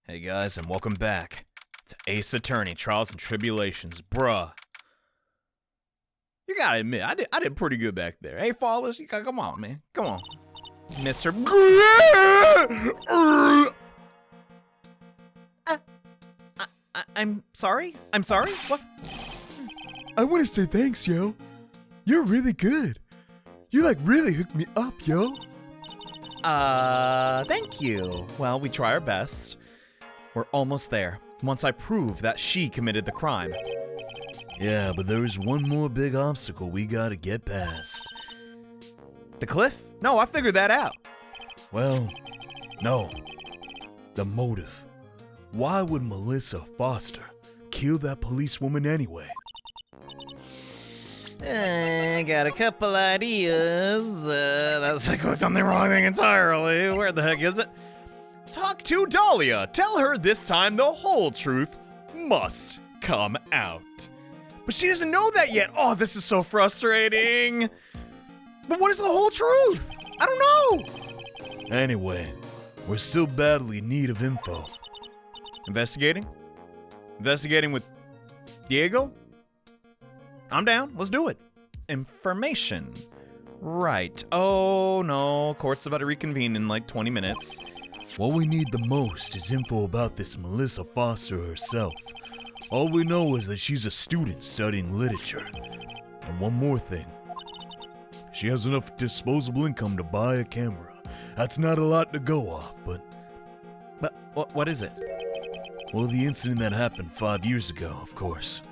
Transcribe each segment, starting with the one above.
Hey guys, and welcome back to Ace Attorney, Trials and Tribulations. Bruh. You gotta admit, I did pretty good back there. Hey, Flawless, you gotta, come on, man. Come on. Mr. I'm sorry? I'm sorry? What? I want to say thanks, yo. You're really good. You really hooked me up, yo. Thank you. Well, we try our best. We're almost there. Once I prove that she committed the crime. Yeah, but there is one more big obstacle we gotta get past. The cliff? No, I figured that out. Well, no. The motive. Why would Melissa Foster kill that policewoman anyway? I got a couple ideas. That's I clicked on the wrong thing entirely. Where the heck is it? Talk to Dahlia. Tell her this time the whole truth must come out. But she doesn't know that yet. Oh, this is so frustrating. But what is the whole truth? I don't know. Anyway, we're still badly in need of info. Investigating? Investigating with Diego? I'm down. Let's do it. Information. Right. Oh, no. Court's about to reconvene in like 20 minutes. What we need the most is info about this Melissa Foster herself. All we know is that she's a student studying literature. And one more thing. She has enough disposable income to buy a camera. That's not a lot to go off, but what is it? Well, the incident that happened 5 years ago, of course.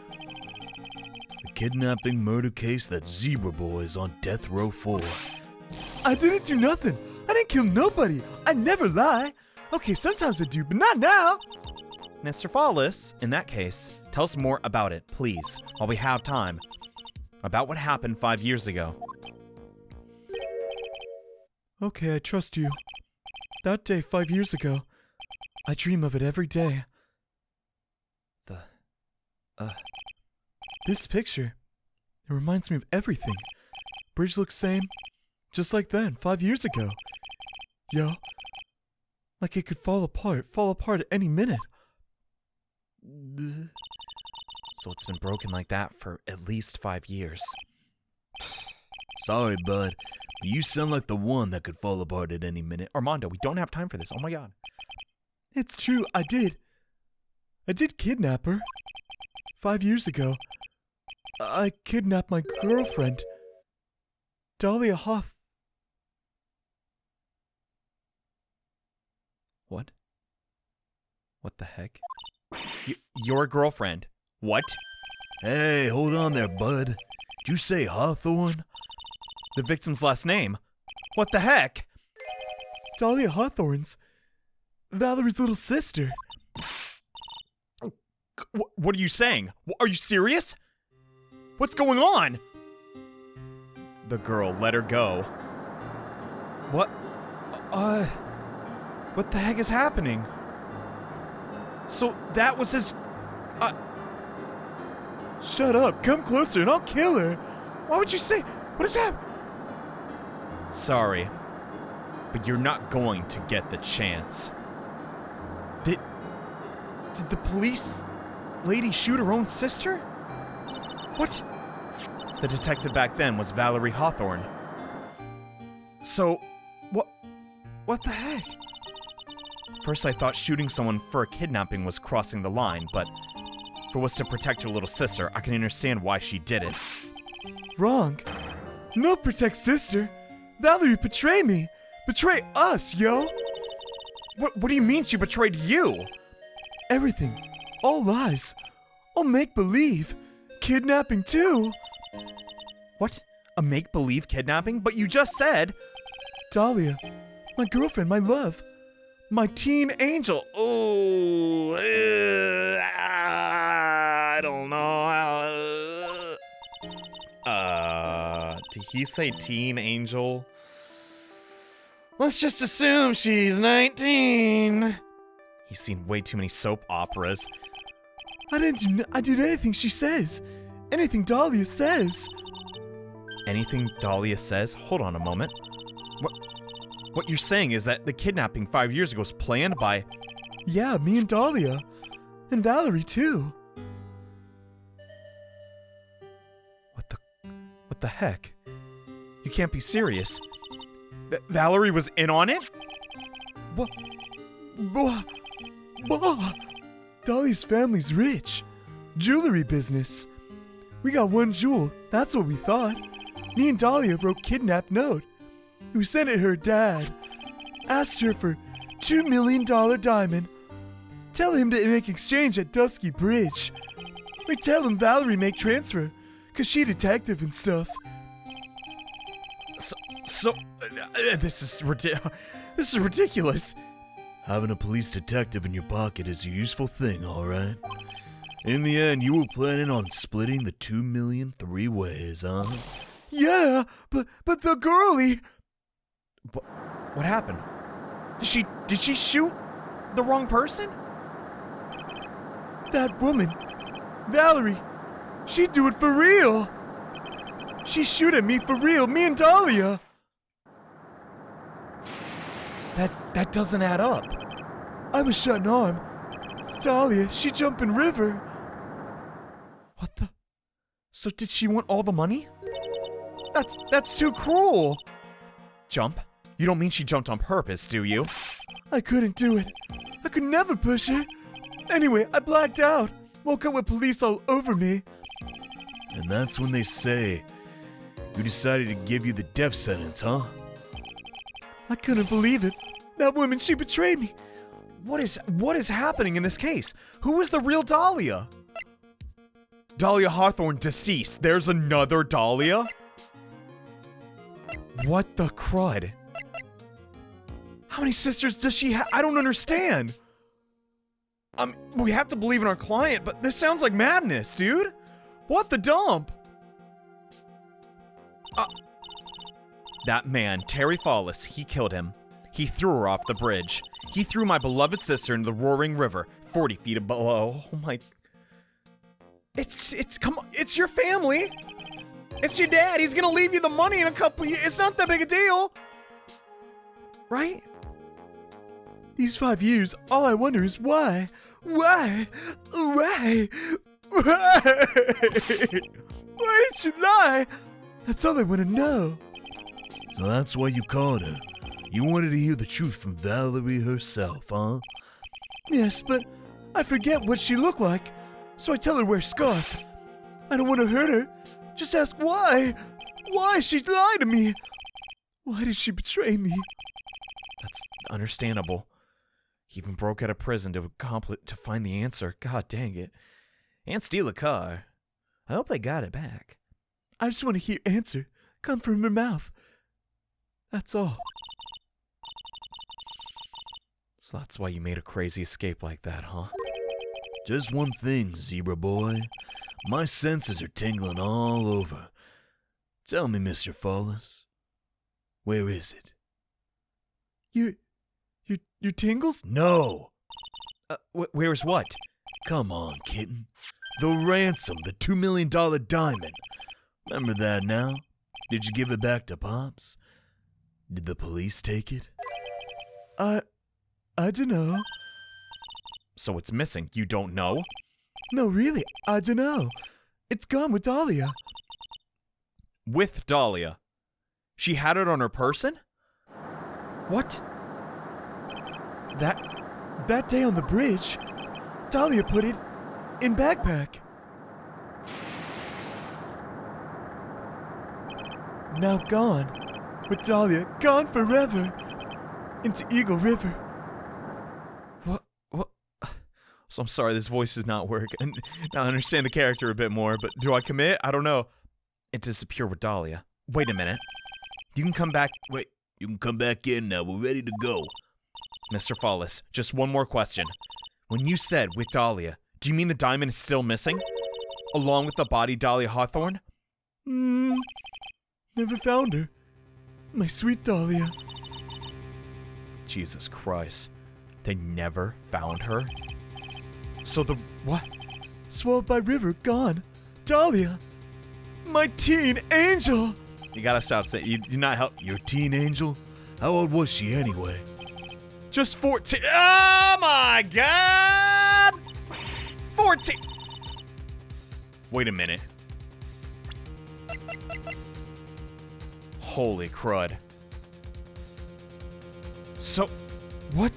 The kidnapping murder case that Zebra Boy is on death row for. I didn't do nothing. I didn't kill nobody. I never lie. Okay, sometimes I do, but not now. Mr. Flawless, in that case, tell us more about it, please, while we have time. About what happened 5 years ago. Okay, I trust you. That day 5 years ago, I dream of it every day. This picture, it reminds me of everything. Bridge looks same, just like then, 5 years ago. Yo, like it could fall apart at any minute. So it's been broken like that for at least 5 years. Sorry, bud, but you sound like the one that could fall apart at any minute. Armando, we don't have time for this. Oh my god. It's true, I did kidnap her. 5 years ago, I kidnapped my girlfriend, Dahlia Hoff. What? What the heck? Your girlfriend? What? Hey, hold on there, bud. Did you say Hawthorne? The victim's last name? What the heck? Dahlia Hawthorne's Valerie's little sister. What are you saying? Are you serious? What's going on? The girl let her go. What? What the heck is happening? So that was his... Shut up, come closer and I'll kill her. Why would you say... What is happening? Sorry, but you're not going to get the chance. Did the police lady shoot her own sister? What? The detective back then was Valerie Hawthorne. So, what the heck? First I thought shooting someone for a kidnapping was crossing the line, but if it was to protect her little sister, I can understand why she did it. Wrong. No protect sister. Valerie betrayed me. Betray us, yo. What do you mean she betrayed you? Everything. All lies. All make-believe. Kidnapping too. What? A make-believe kidnapping? But you just said... Dahlia. My girlfriend, my love. My teen angel. Oh, I don't know how... Did he say teen angel? Let's just assume she's 19. He's seen way too many soap operas. I did anything she says. Anything Dahlia says. Anything Dahlia says? Hold on a moment. What you're saying is that the kidnapping 5 years ago was planned by Yeah, me and Dahlia. And Valerie, too. What the heck? You can't be serious. Valerie was in on it? Dahlia's family's rich. Jewelry business. We got one jewel, that's what we thought. Me and Dahlia wrote kidnap note. We sent it her dad. Asked her for $2 million diamond. Tell him to make exchange at Dusky Bridge. We tell him Valerie make transfer, cause she detective and stuff. This is ridiculous. Having a police detective in your pocket is a useful thing, alright? In the end, you were planning on splitting the 2 million 3 ways, huh? Yeah, but the girlie. What happened? Did she shoot the wrong person? That woman, Valerie, she'd do it for real. She shoot at me for real, me and Dahlia. That doesn't add up. I was shut an arm. Dahlia, she jump in river. What the? So did she want all the money? That's too cruel. Jump? You don't mean she jumped on purpose, do you? I couldn't do it. I could never push her. Anyway, I blacked out. Woke up with police all over me. And that's when they say you decided to give you the death sentence, huh? I couldn't believe it. That woman, she betrayed me. What is happening in this case? Who is the real Dahlia? Dahlia Hawthorne deceased. There's another Dahlia? What the crud? How many sisters does she have? I don't understand. We have to believe in our client, but this sounds like madness, dude. What the dump? That man, Terry Fallis, he killed him. He threw her off the bridge. He threw my beloved sister into the roaring river, 40 feet below. Oh my... Come on, it's your family. It's your dad. He's gonna leave you the money in a couple years. It's not that big a deal. Right? These 5 years, all I wonder is why? Why? Why? Why? Why did she lie? That's all I want to know. So that's why you called her. You wanted to hear the truth from Valerie herself, huh? Yes, but I forget what she looked like, so I tell her wear a scarf. I don't want to hurt her. Just ask why. Why she lied to me? Why did she betray me? That's understandable. He even broke out of prison to find the answer. God dang it. And steal a car. I hope they got it back. I just want to hear answer come from her mouth. That's all. So that's why you made a crazy escape like that, huh? Just one thing, Zebra Boy. My senses are tingling all over. Tell me, Mr. Fallis, where is it? Your tingles? No! Where's what? Come on, kitten. The ransom, the $2 million diamond. Remember that now? Did you give it back to Pops? Did the police take it? I don't know. So it's missing. You don't know? No, really, I don't know. It's gone with Dahlia. With Dahlia? She had it on her person? What? That day on the bridge, Dahlia put it in backpack. Now gone. With Dahlia gone forever. Into Eagle River. What? So I'm sorry, this voice is not working. Now I understand the character a bit more, but do I commit? I don't know. It disappeared with Dahlia. Wait a minute. You can come back. Wait. You can come back in now. We're ready to go. Mr. Fallis, just one more question. When you said with Dahlia, do you mean the diamond is still missing? Along with the body Dahlia Hawthorne? Never found her. My sweet Dahlia. Jesus Christ. They never found her? So the... what? Swallowed by river, gone. Dahlia. My teen angel. You gotta stop saying... You're not help... Your teen angel? How old was she anyway? Just 14... Oh my God! 14. Wait a minute. Holy crud. So, what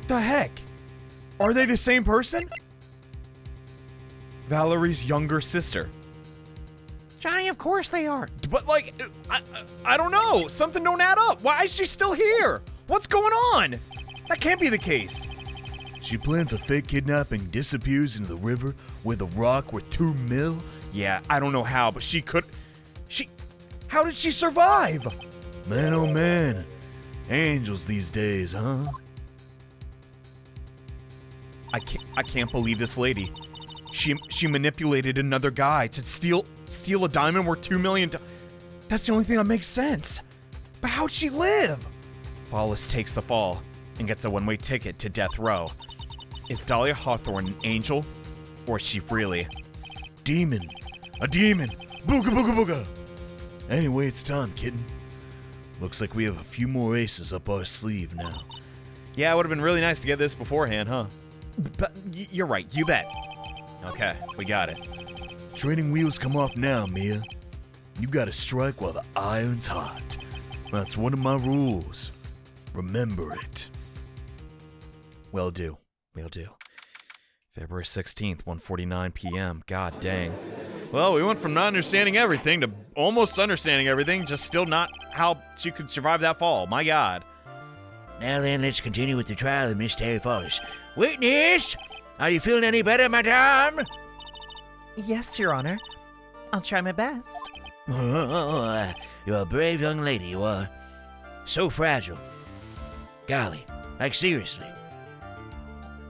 the heck? Are they the same person? Valerie's younger sister. Johnny, of course they are. But like, I don't know. Something don't add up. Why is she still here? What's going on? That can't be the case. She plans a fake kidnapping, disappears into the river with a rock worth $2 million. Yeah, I don't know how, but how did she survive? Man, oh man. Angels these days, huh? I can't believe this lady. She manipulated another guy to steal a diamond worth $2 million. That's the only thing that makes sense. But how'd she live? Wallace takes the fall and gets a one-way ticket to death row. Is Dahlia Hawthorne an angel, or is she really? Demon. A demon. Booga booga booga. Anyway, it's time, kitten. Looks like we have a few more aces up our sleeve now. Yeah, it would have been really nice to get this beforehand, huh? But you're right, you bet. Okay, we got it. Training wheels come off now, Mia. You gotta strike while the iron's hot. That's one of my rules. Remember it. Will do. February 16th, 1:49 p.m. God dang. Well, we went from not understanding everything to almost understanding everything, just still not how she could survive that fall. My God. Now then, let's continue with the trial of Miss Terry Forrest. Witness! Are you feeling any better, madame? Yes, Your Honor. I'll try my best. Oh, you're a brave young lady, you are. So fragile. Golly, like seriously.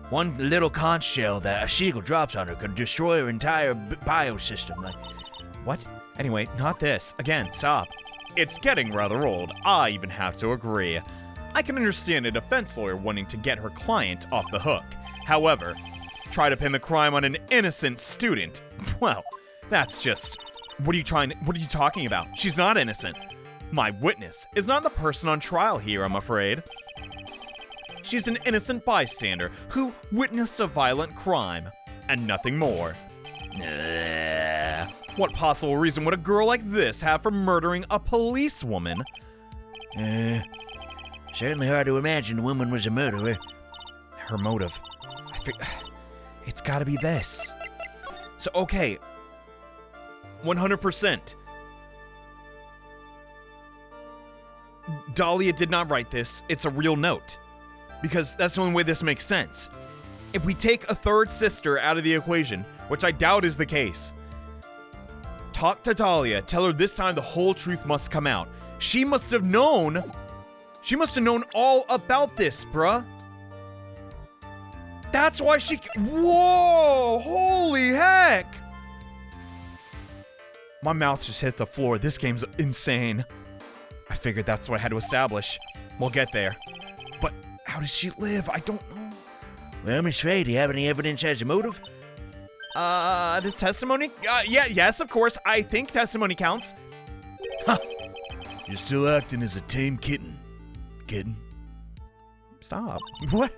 One little conch shell that a seagull drops on her could destroy her entire biosystem. Like, What? Anyway, not this. Again, stop. It's getting rather old. I even have to agree. I can understand a defense lawyer wanting to get her client off the hook. However, try to pin the crime on an innocent student. Well, that's just... What are you talking about? She's not innocent. My witness is not the person on trial here, I'm afraid. She's an innocent bystander who witnessed a violent crime, and nothing more. What possible reason would a girl like this have for murdering a policewoman? Certainly hard to imagine the woman was a murderer. Her motive. It's gotta be this. So, okay. 100%. Dahlia did not write this. It's a real note. Because that's the only way this makes sense. If we take a third sister out of the equation, which I doubt is the case, talk to Dahlia, tell her this time the whole truth must come out. She must have known all about this, bruh. That's why she... Whoa! Holy heck! My mouth just hit the floor. This game's insane. I figured that's what I had to establish. We'll get there. But how does she live? I don't know. Well, Miss Faye, do you have any evidence as a motive? This testimony? Yes, of course. I think testimony counts. You're still acting as a tame kitten. Kitten. Stop. What?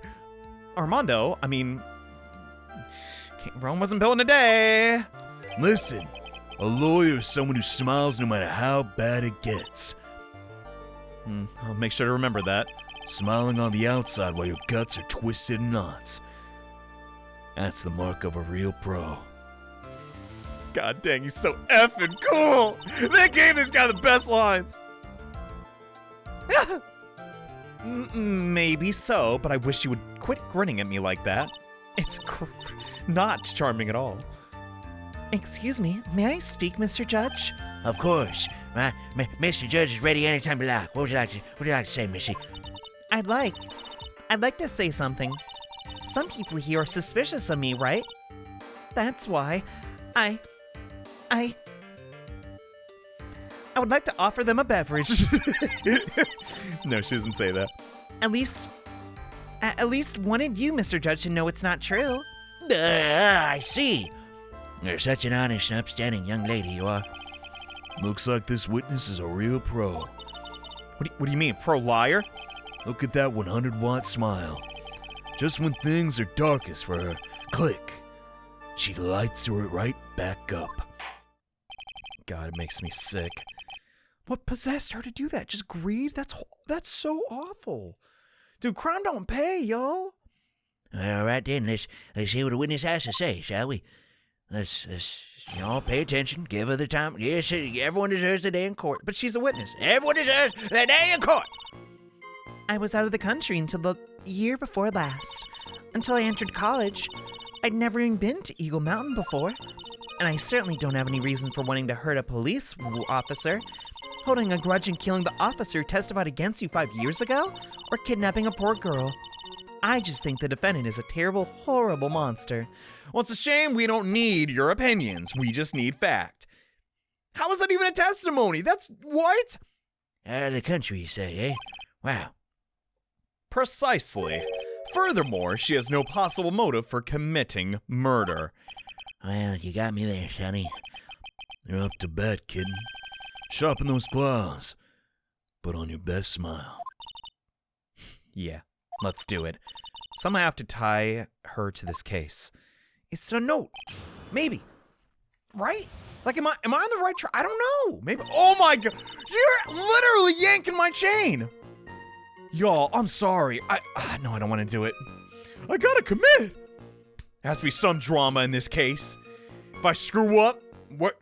Armando, I mean... Rome wasn't built in a day. Listen, a lawyer is someone who smiles no matter how bad it gets. I'll make sure to remember that. Smiling on the outside while your guts are twisted in knots. That's the mark of a real pro. God dang, he's so effing cool. They gave this guy the best lines. Maybe so, but I wish you would quit grinning at me like that. It's not charming at all. Excuse me, may I speak, Mr. Judge? Of course. Mr. Judge is ready anytime you like. What would you like to say, Missy? I'd like to say something. Some people here are suspicious of me, right? That's why I would like to offer them a beverage. No, she doesn't say that. At least wanted you, Mr. Judge, to know it's not true. I see. You're such an honest and upstanding young lady, you are. Looks like this witness is a real pro. What do you mean, pro liar? Look at that 100-watt smile. Just when things are darkest for her, click, she lights it right back up. God, it makes me sick. What possessed her to do that? Just greed? That's so awful. Dude, crime don't pay, yo. All right then, let's hear what the witness has to say, shall we? Let's pay attention, give her the time. Yes, everyone deserves a day in court. But she's a witness. Everyone deserves a day in court. I was out of the country until the year before last. Until I entered college. I'd never even been to Eagle Mountain before. And I certainly don't have any reason for wanting to hurt a police officer. Holding a grudge and killing the officer who testified against you 5 years ago? Or kidnapping a poor girl. I just think the defendant is a terrible, horrible monster. Well, it's a shame we don't need your opinions. We just need fact. How is that even a testimony? That's what? Out of the country, you say, eh? Wow. Precisely. Furthermore, she has no possible motive for committing murder. Well, you got me there, Sonny. You're up to bat, kitten. Sharpen those claws. Put on your best smile. Yeah, let's do it. Somehow I have to tie her to this case. It's a note. Maybe. Right? Like, am I on the right track? I don't know. Maybe. Oh my God. You're literally yanking my chain. Y'all, I'm sorry. No, I don't want to do it. I gotta commit. There has to be some drama in this case. If I screw up, what?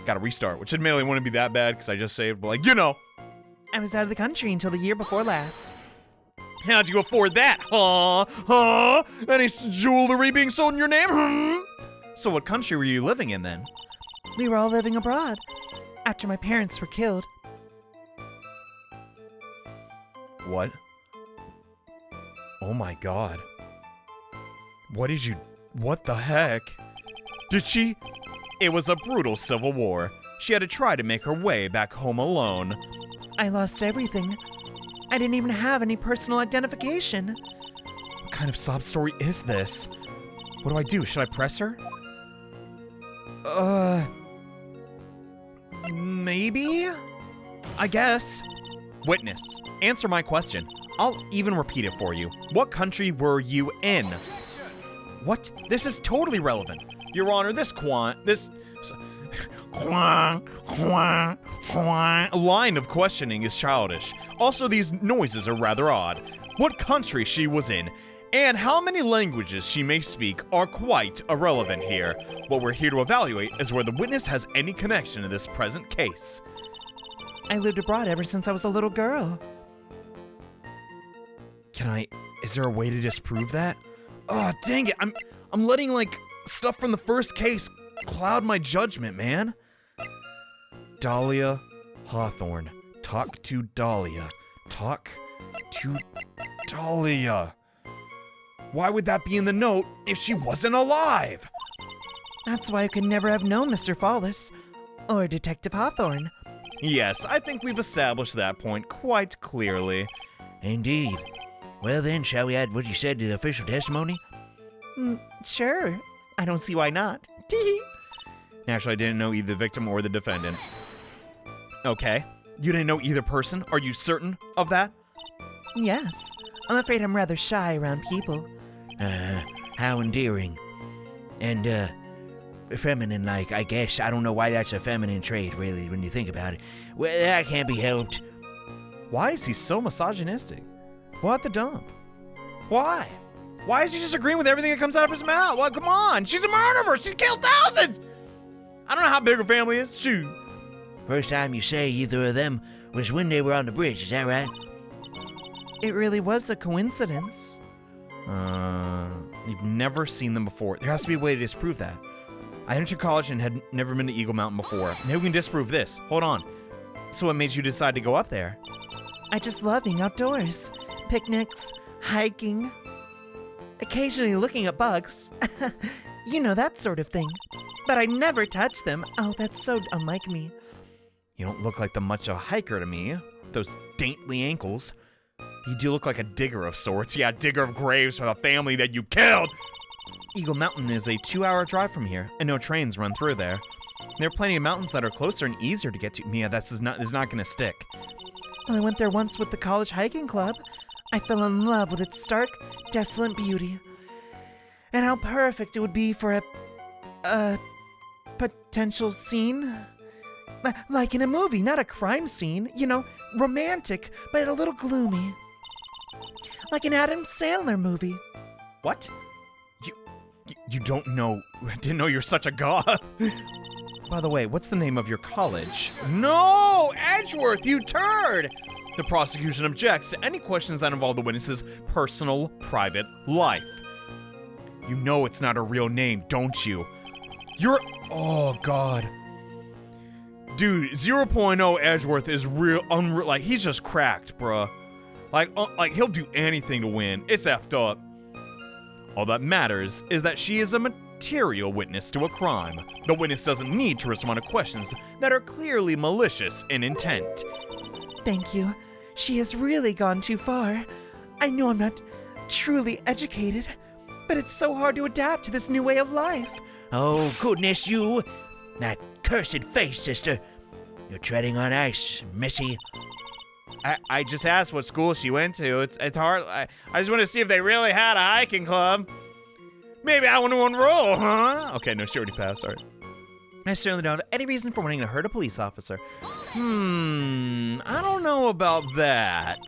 Gotta restart, which admittedly wouldn't be that bad because I just saved, but like, you know. I was out of the country until the year before last. How'd you afford that? Huh? Any jewelry being sold in your name? So what country were you living in then? We were all living abroad after my parents were killed. What? Oh my God. What the heck? Did she? It was a brutal civil war. She had to try to make her way back home alone. I lost everything. I didn't even have any personal identification. What kind of sob story is this? What do I do? Should I press her? Maybe? I guess. Witness, answer my question. I'll even repeat it for you. What country were you in? What? This is totally relevant. Your Honor, this line of questioning is childish. Also, these noises are rather odd. What country she was in, and how many languages she may speak are quite irrelevant here. What we're here to evaluate is whether the witness has any connection to this present case. I lived abroad ever since I was a little girl. Is there a way to disprove that? Oh, dang it. I'm letting, like, stuff from the first case cloud my judgment, man. Dahlia Hawthorne. Talk to Dahlia. Talk to Dahlia. Why would that be in the note if she wasn't alive? That's why I could never have known Mr. Fallis or Detective Hawthorne. Yes, I think we've established that point quite clearly. Indeed. Well then, shall we add what you said to the official testimony? Sure. I don't see why not. Naturally, I didn't know either the victim or the defendant. Okay. You didn't know either person? Are you certain of that? Yes. I'm afraid I'm rather shy around people. How endearing. And, feminine-like, I guess. I don't know why that's a feminine trait, really, when you think about it. Well, that can't be helped. Why is he so misogynistic? What the dump? Why? Why is he just agreeing with everything that comes out of his mouth? Well, come on. She's a murderer. She's killed thousands. I don't know how big her family is. Shoot. First time you say either of them was when they were on the bridge, is that right? It really was a coincidence. You've never seen them before. There has to be a way to disprove that. I entered college and had never been to Eagle Mountain before. Maybe we can disprove this. Hold on. So what made you decide to go up there? I just love being outdoors. Picnics, hiking, occasionally looking at bugs. You know, that sort of thing. But I never touch them. Oh, that's so unlike me. You don't look like much of a hiker to me. Those dainty ankles. You do look like a digger of sorts. Yeah, digger of graves for the family that you killed. Eagle Mountain is a 2-hour drive from here, and no trains run through there. There are plenty of mountains that are closer and easier to get to. Mia, this is not going to stick. Well, I went there once with the college hiking club. I fell in love with its stark, desolate beauty. And how perfect it would be for a potential scene. Like in a movie, not a crime scene. You know, romantic, but a little gloomy. Like an Adam Sandler movie. What? You don't know. I didn't know you're such a goth. By the way, what's the name of your college? No! Edgeworth, you turd! The prosecution objects to any questions that involve the witness's personal, private life. You know it's not a real name, don't you? You're... Oh, God. Dude, 0.0 Edgeworth is real... like, he's just cracked, bruh. Like, he'll do anything to win. It's effed up. All that matters is that she is a material witness to a crime. The witness doesn't need to respond to questions that are clearly malicious in intent. Thank you. She has really gone too far. I know I'm not truly educated, but it's so hard to adapt to this new way of life. Oh, goodness, you. That cursed face, sister. You're treading on ice, missy. I just asked what school she went to. It's hard. I just want to see if they really had a hiking club. Maybe I want to enroll, huh? Okay, no, she already passed. All right. I certainly don't have any reason for wanting to hurt a police officer. I don't know about that.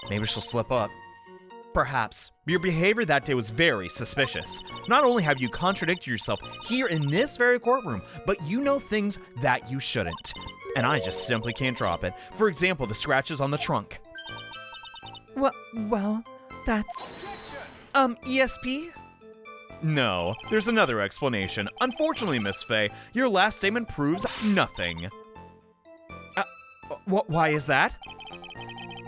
Maybe she'll slip up. Perhaps. Your behavior that day was very suspicious. Not only have you contradicted yourself here in this very courtroom, but you know things that you shouldn't. And I just simply can't drop it. For example, the scratches on the trunk. Well, that's... ESP? No, there's another explanation. Unfortunately, Miss Faye, your last statement proves nothing. Why is that?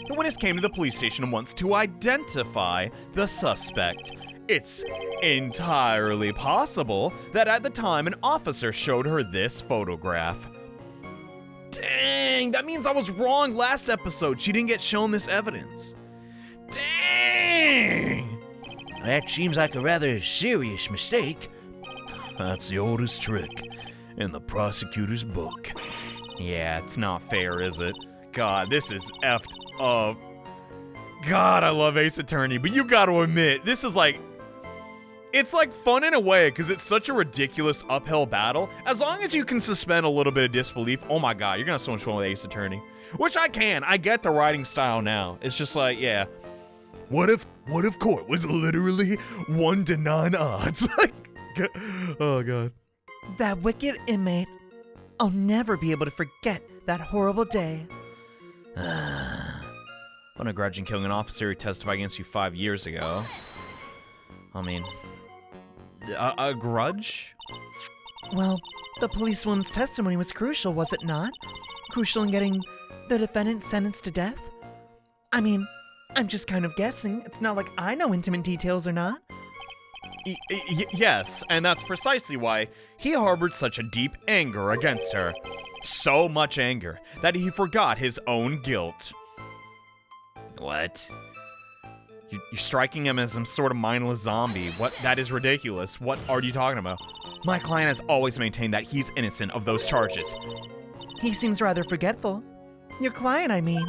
The witness came to the police station once to identify the suspect. It's entirely possible that at the time an officer showed her this photograph. Dang, that means I was wrong last episode. She didn't get shown this evidence. Dang! That seems like a rather serious mistake. That's the oldest trick in the prosecutor's book. Yeah, it's not fair, is it? God, this is effed up. God, I love Ace Attorney, but you gotta admit, this is like... It's like fun in a way, because it's such a ridiculous uphill battle. As long as you can suspend a little bit of disbelief, oh my god, you're gonna have so much fun with Ace Attorney. Which I can. I get the writing style now. It's just like, yeah. What if court was literally 1 to 9 odds? Like, oh god. That wicked inmate. I'll never be able to forget that horrible day. On a grudge in killing an officer who testified against you 5 years ago. I mean, a grudge? Well, the policewoman's testimony was crucial, was it not? Crucial in getting the defendant sentenced to death? I mean, I'm just kind of guessing. It's not like I know intimate details or not. Yes, and that's precisely why he harbored such a deep anger against her. So much anger that he forgot his own guilt. What? You're striking him as some sort of mindless zombie. What? That is ridiculous. What are you talking about? My client has always maintained that he's innocent of those charges. He seems rather forgetful. Your client, I mean.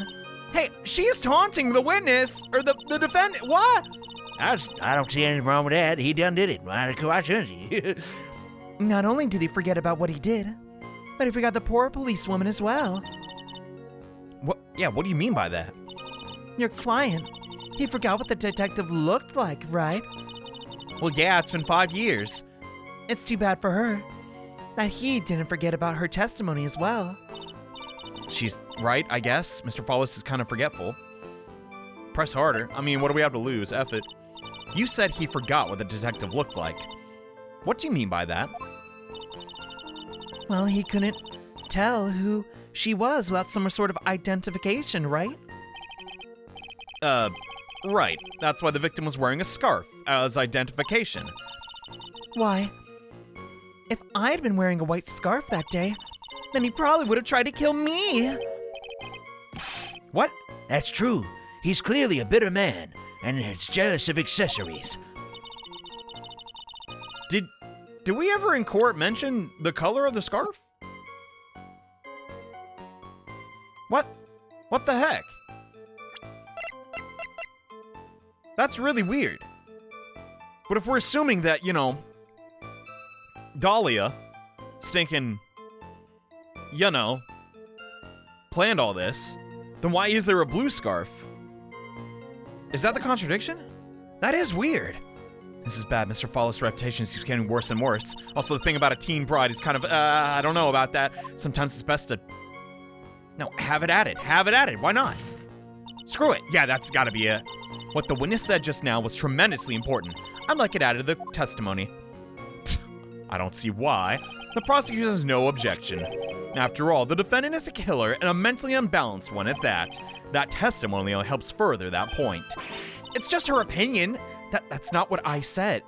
Hey, she's taunting the witness, or the defendant. What? I don't see anything wrong with that. He done did it. Why shouldn't he? Not only did he forget about what he did, but he forgot the poor policewoman as well. What? Yeah, what do you mean by that? Your client. He forgot what the detective looked like, right? Well, yeah, it's been 5 years. It's too bad for her that he didn't forget about her testimony as well. She's right, I guess. Mr. Follis is kind of forgetful. Press harder. I mean, what do we have to lose? F it. You said he forgot what the detective looked like. What do you mean by that? Well, he couldn't tell who she was without some sort of identification, right? Right. That's why the victim was wearing a scarf as identification. Why? If I'd been wearing a white scarf that day, then he probably would have tried to kill me. What? That's true. He's clearly a bitter man, and is jealous of accessories. Did we ever in court mention the color of the scarf? What? What the heck? That's really weird. But if we're assuming that, you know, Dahlia stinking, you know, planned all this, then why is there a blue scarf? Is that the contradiction? That is weird. This is bad. Mr. Fawless' reputation keeps getting worse and worse. Also, the thing about a teen bride is kind of, I don't know about that. Sometimes it's best to... No, have it at it. Have it at it. Why not? Screw it. Yeah, that's gotta be it. What the witness said just now was tremendously important. I'd like it added to the testimony. I don't see why. The prosecutor has no objection. After all, the defendant is a killer and a mentally unbalanced one at that. That testimony only helps further that point. It's just her opinion. That's not what I said.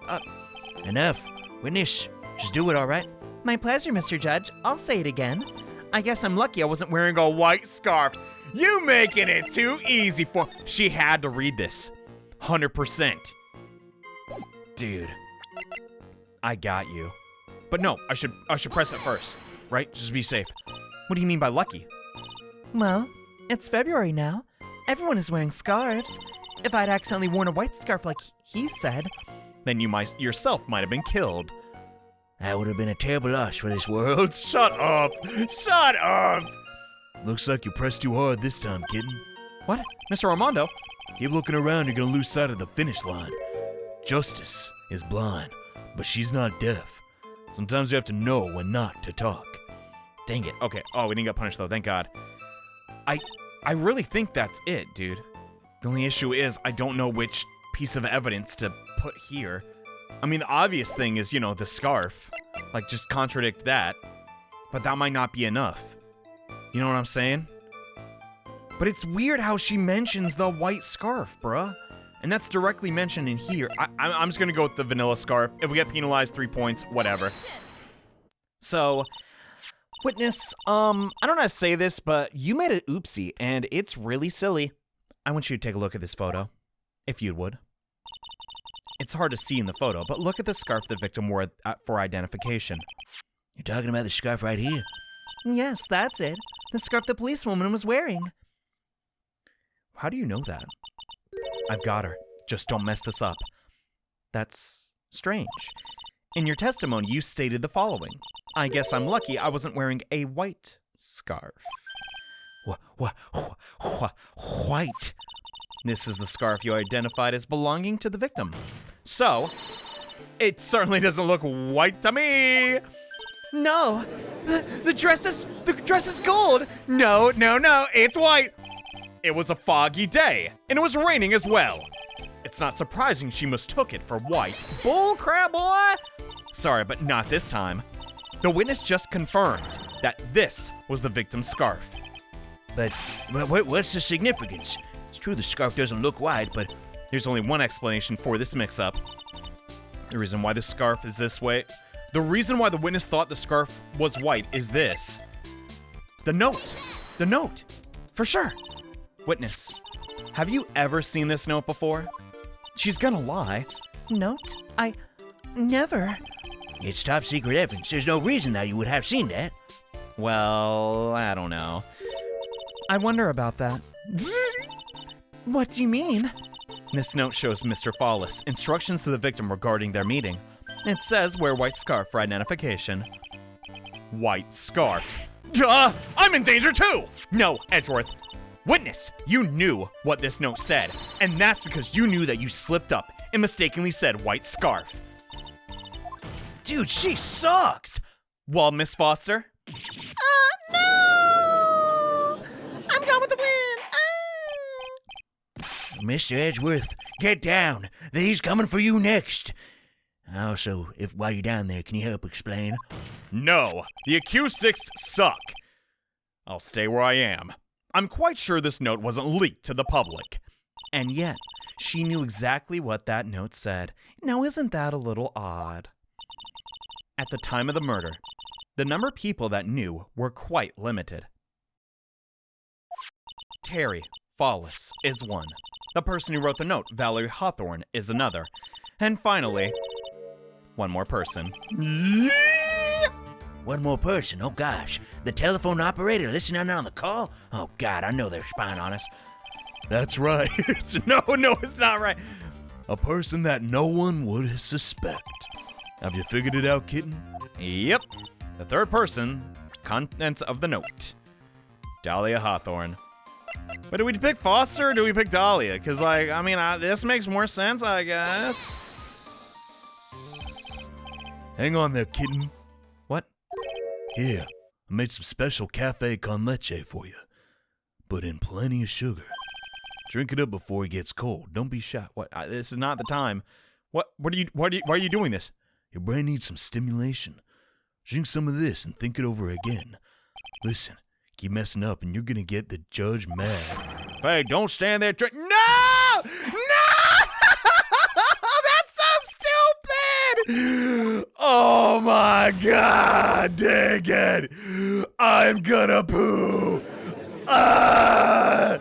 Enough. Witness, just do it, all right? My pleasure, Mr. Judge. I'll say it again. I guess I'm lucky I wasn't wearing a white scarf. You making it too easy for... She had to read this. 100%. Dude. I got you. But no, I should press it first, right? Just be safe. What do you mean by lucky? Well, it's February now. Everyone is wearing scarves. If I'd accidentally worn a white scarf like he said, then you yourself might have been killed. That would have been a terrible loss for this world. Shut up! Shut up! Looks like you pressed too hard this time, kitten. What? Mr. Armando? Keep looking around, you're gonna lose sight of the finish line. Justice is blind, but she's not deaf. Sometimes you have to know when not to talk. Dang it. Okay. Oh, we didn't get punished though, thank God. I really think that's it, dude. The only issue is I don't know which piece of evidence to put here. I mean, the obvious thing is, you know, the scarf. Like, just contradict that. But that might not be enough. You know what I'm saying? But it's weird how she mentions the white scarf, bruh. And that's directly mentioned in here. I'm just gonna go with the vanilla scarf. If we get penalized, 3 points, whatever. So, witness, I don't know how to say this, but you made an oopsie, and it's really silly. I want you to take a look at this photo, if you would. It's hard to see in the photo, but look at the scarf the victim wore for identification. You're talking about the scarf right here? Yes, that's it. The scarf the policewoman was wearing. How do you know that? I've got her. Just don't mess this up. That's strange. In your testimony, you stated the following. I guess I'm lucky I wasn't wearing a white scarf. White. This is the scarf you identified as belonging to the victim. So, it certainly doesn't look white to me. No, the dress is gold. No, it's white. It was a foggy day, and it was raining as well. It's not surprising she mistook it for white. Bull crap, boy! Sorry, but not this time. The witness just confirmed that this was the victim's scarf. But what's the significance? It's true the scarf doesn't look white, but... There's only one explanation for this mix-up. The reason why the scarf is this way... The reason why the witness thought the scarf was white is this. The note. The note. For sure. Witness, have you ever seen this note before? She's gonna lie. Note? I never. It's top secret evidence. There's no reason that you would have seen that. Well, I don't know. I wonder about that. What do you mean? This note shows Mr. Fawless instructions to the victim regarding their meeting. It says wear white scarf for identification. White scarf. Duh! I'm in danger too! No, Edgeworth. Witness, you knew what this note said, and that's because you knew that you slipped up and mistakenly said white scarf. Dude, she sucks! Well, Miss Foster? No! I'm going with the win! Mr. Edgeworth, get down. He's coming for you next. Also, while you're down there, can you help explain? No, the acoustics suck. I'll stay where I am. I'm quite sure this note wasn't leaked to the public. And yet, she knew exactly what that note said. Now, isn't that a little odd? At the time of the murder, the number of people that knew were quite limited. Terry Fawless is one. The person who wrote the note, Valerie Hawthorne, is another. And finally, one more person. One more person? Oh gosh. The telephone operator listening on the call? Oh God, I know they're spying on us. That's right. No, it's not right. A person that no one would suspect. Have you figured it out, kitten? Yep. The third person, contents of the note. Dahlia Hawthorne. But do we pick Foster or do we pick Dahlia? Because, like, I mean, this makes more sense, I guess. Hang on there, kitten. What? Here, I made some special cafe con leche for you. Put in plenty of sugar. Drink it up before it gets cold. Don't be shy. What? This is not the time. Why are you doing this? Your brain needs some stimulation. Drink some of this and think it over again. Listen, keep messing up and you're gonna get the judge mad. Hey, don't stand there. No! That's so stupid! Oh my god, dang it! I'm gonna poo! Ah!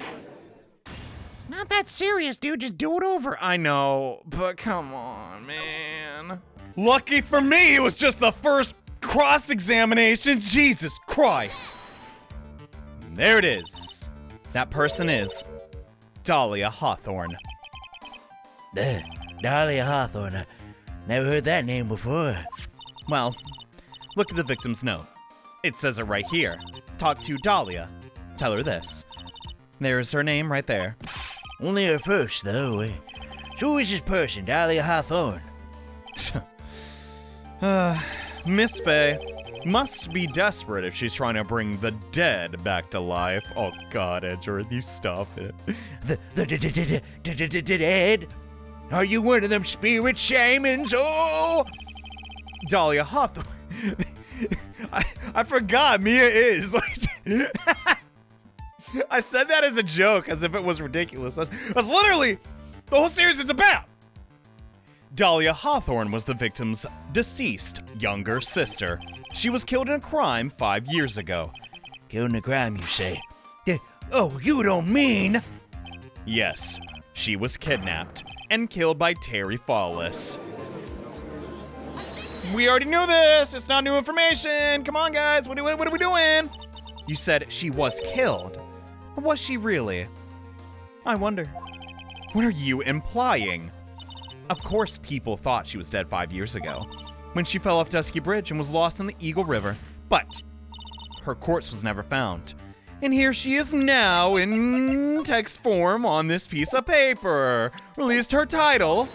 Not that serious, dude. Just do it over. I know, but come on, man. Lucky for me, it was just the first cross-examination. Jesus Christ. There it is. That person is Dahlia Hawthorne. Dahlia Hawthorne. I never heard that name before. Well, look at the victim's note. It says it right here. Talk to Dahlia. Tell her this. There's her name right there. Only her first, though. So who is this person, Dahlia Hawthorne? Miss Faye must be desperate if she's trying to bring the dead back to life. Oh God, Edgeworth, you stop it. The dead? Are you one of them spirit shamans? Oh! Dahlia Hawthorne. I forgot Mia is. I said that as a joke, as if it was ridiculous. That's literally the whole series is about. Dahlia Hawthorne was the victim's deceased younger sister. She was killed in a crime 5 years ago. Killed in a crime, you say? Oh, you don't mean... Yes, she was kidnapped and killed by Terry Fawless. We already knew this. It's not new information. Come on, guys. What are we doing? You said she was killed. Or was she really? I wonder. What are you implying? Of course people thought she was dead 5 years ago, when she fell off Dusky Bridge and was lost in the Eagle River, but her corpse was never found. And here she is now in text form on this piece of paper. Released her title.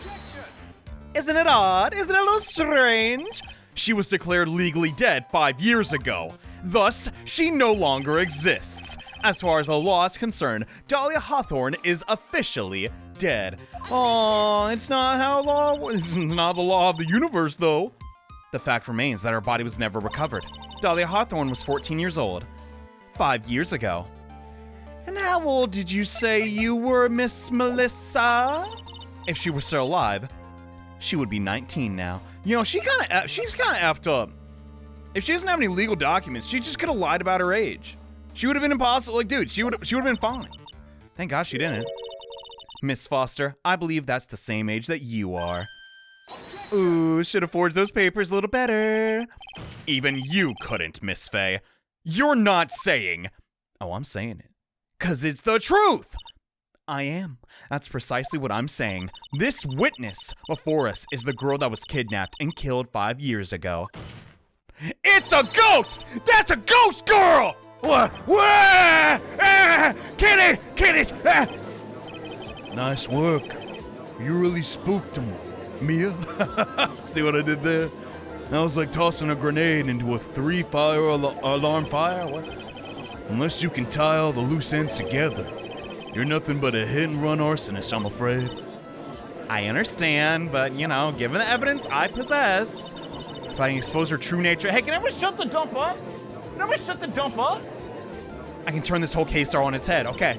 Isn't it odd? Isn't it a little strange? She was declared legally dead 5 years ago. Thus, she no longer exists. As far as the law is concerned, Dahlia Hawthorne is officially dead. Oh, it's not it's not the law of the universe, though. The fact remains that her body was never recovered. Dahlia Hawthorne was 14 years old 5 years ago. And how old did you say you were, Miss Melissa? If she were still alive, she would be 19 now. You know, she's kind of effed up. If she doesn't have any legal documents, she just could have lied about her age. She would have been impossible. Like, dude, she would have been fine. Thank God she didn't. Miss Foster, I believe that's the same age that you are. Ooh, should have forged those papers a little better. Even you couldn't, Miss Faye. You're not saying... Oh, I'm saying it. 'Cause it's the truth! I am. That's precisely what I'm saying. This witness before us is the girl that was kidnapped and killed 5 years ago. It's a ghost! That's a ghost girl! What? Kill it! Ah! Nice work. You really spooked him, Mia. See what I did there? That was like tossing a grenade into a 3-fire alarm fire. What? Unless you can tie all the loose ends together, you're nothing but a hit-and-run arsonist, I'm afraid. I understand, but, you know, given the evidence I possess, if I can expose her true nature... Hey, can everyone shut the dump up? I can turn this whole case on its head, okay.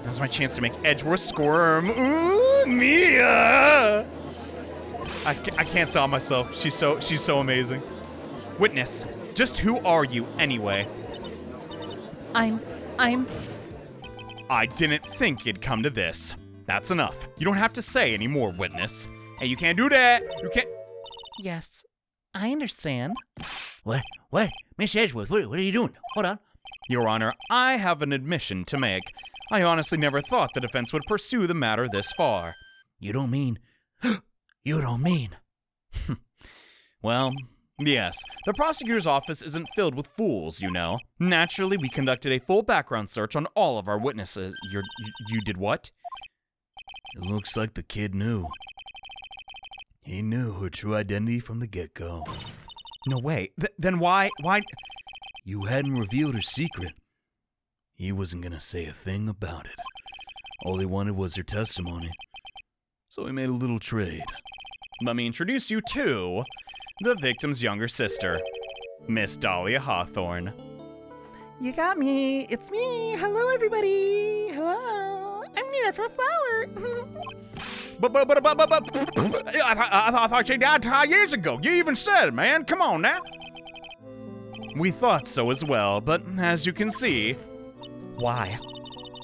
Now's my chance to make Edgeworth squirm. Ooh, Mia! I can't stop myself. She's so amazing. Witness, just who are you anyway? I'm... I didn't think it'd come to this. That's enough. You don't have to say any more, witness. Hey, you can't do that. You can't... Yes, I understand. What? Miss Edgeworth, what are you doing? Hold on. Your Honor, I have an admission to make. I honestly never thought the defense would pursue the matter this far. You don't mean You don't mean. Well, yes, the prosecutor's office isn't filled with fools, you know. Naturally, we conducted a full background search on all of our witnesses. You did what? It looks like the kid knew. He knew her true identity from the get-go. No way. Then why? You hadn't revealed her secret. He wasn't gonna say a thing about it. All he wanted was her testimony. So he made a little trade. Let me introduce you to the victim's younger sister, Miss Dahlia Hawthorne. You got me. It's me. Hello, everybody. Hello. I'm here for a flower. But I thought she died 5 years ago. You even said it, man. Come on now. We thought so as well, but as you can see, why?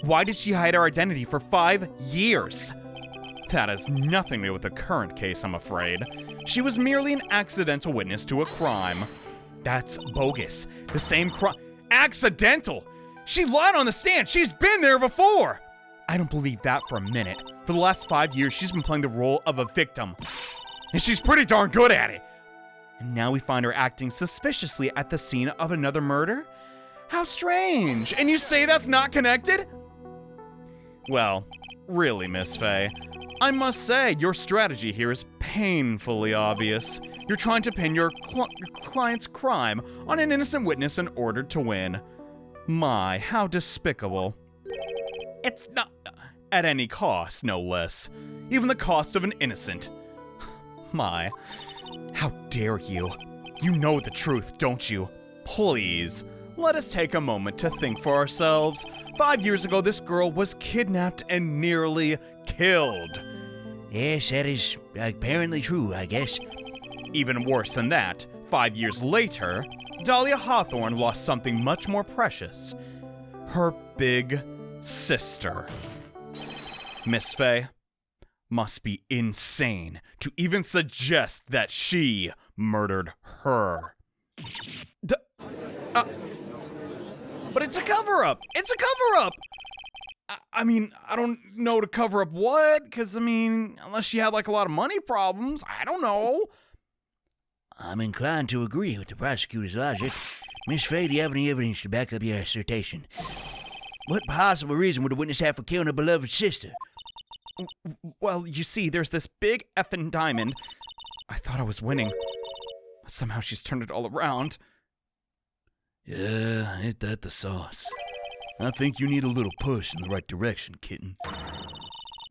Why did she hide her identity for 5 years? That has nothing to do with the current case, I'm afraid. She was merely an accidental witness to a crime. That's bogus. The same crime. Accidental! She lied on the stand. She's been there before. I don't believe that for a minute. For the last 5 years, she's been playing the role of a victim. And she's pretty darn good at it. And now we find her acting suspiciously at the scene of another murder? How strange. And you say that's not connected? Well, really, Miss Faye, I must say your strategy here is painfully obvious. You're trying to pin your client's crime on an innocent witness in order to win. My, how despicable. It's not at any cost, no less. Even the cost of an innocent. My, how dare you? You know the truth, don't you? Please, let us take a moment to think for ourselves. 5 years ago, this girl was kidnapped and nearly killed. Yes, that is apparently true, I guess. Even worse than that, 5 years later, Dahlia Hawthorne lost something much more precious. Her big sister. Miss Faye must be insane to even suggest that she murdered her. But it's a cover-up! It's a cover-up! I mean, I don't know to cover up what, because, I mean, unless she had, like, a lot of money problems, I don't know. I'm inclined to agree with the prosecutor's logic. Miss Faye, do you have any evidence to back up your assertion? What possible reason would a witness have for killing a beloved sister? Well, you see, there's this big effing diamond. I thought I was winning. Somehow she's turned it all around. Yeah, ain't that the sauce? I think you need a little push in the right direction, kitten.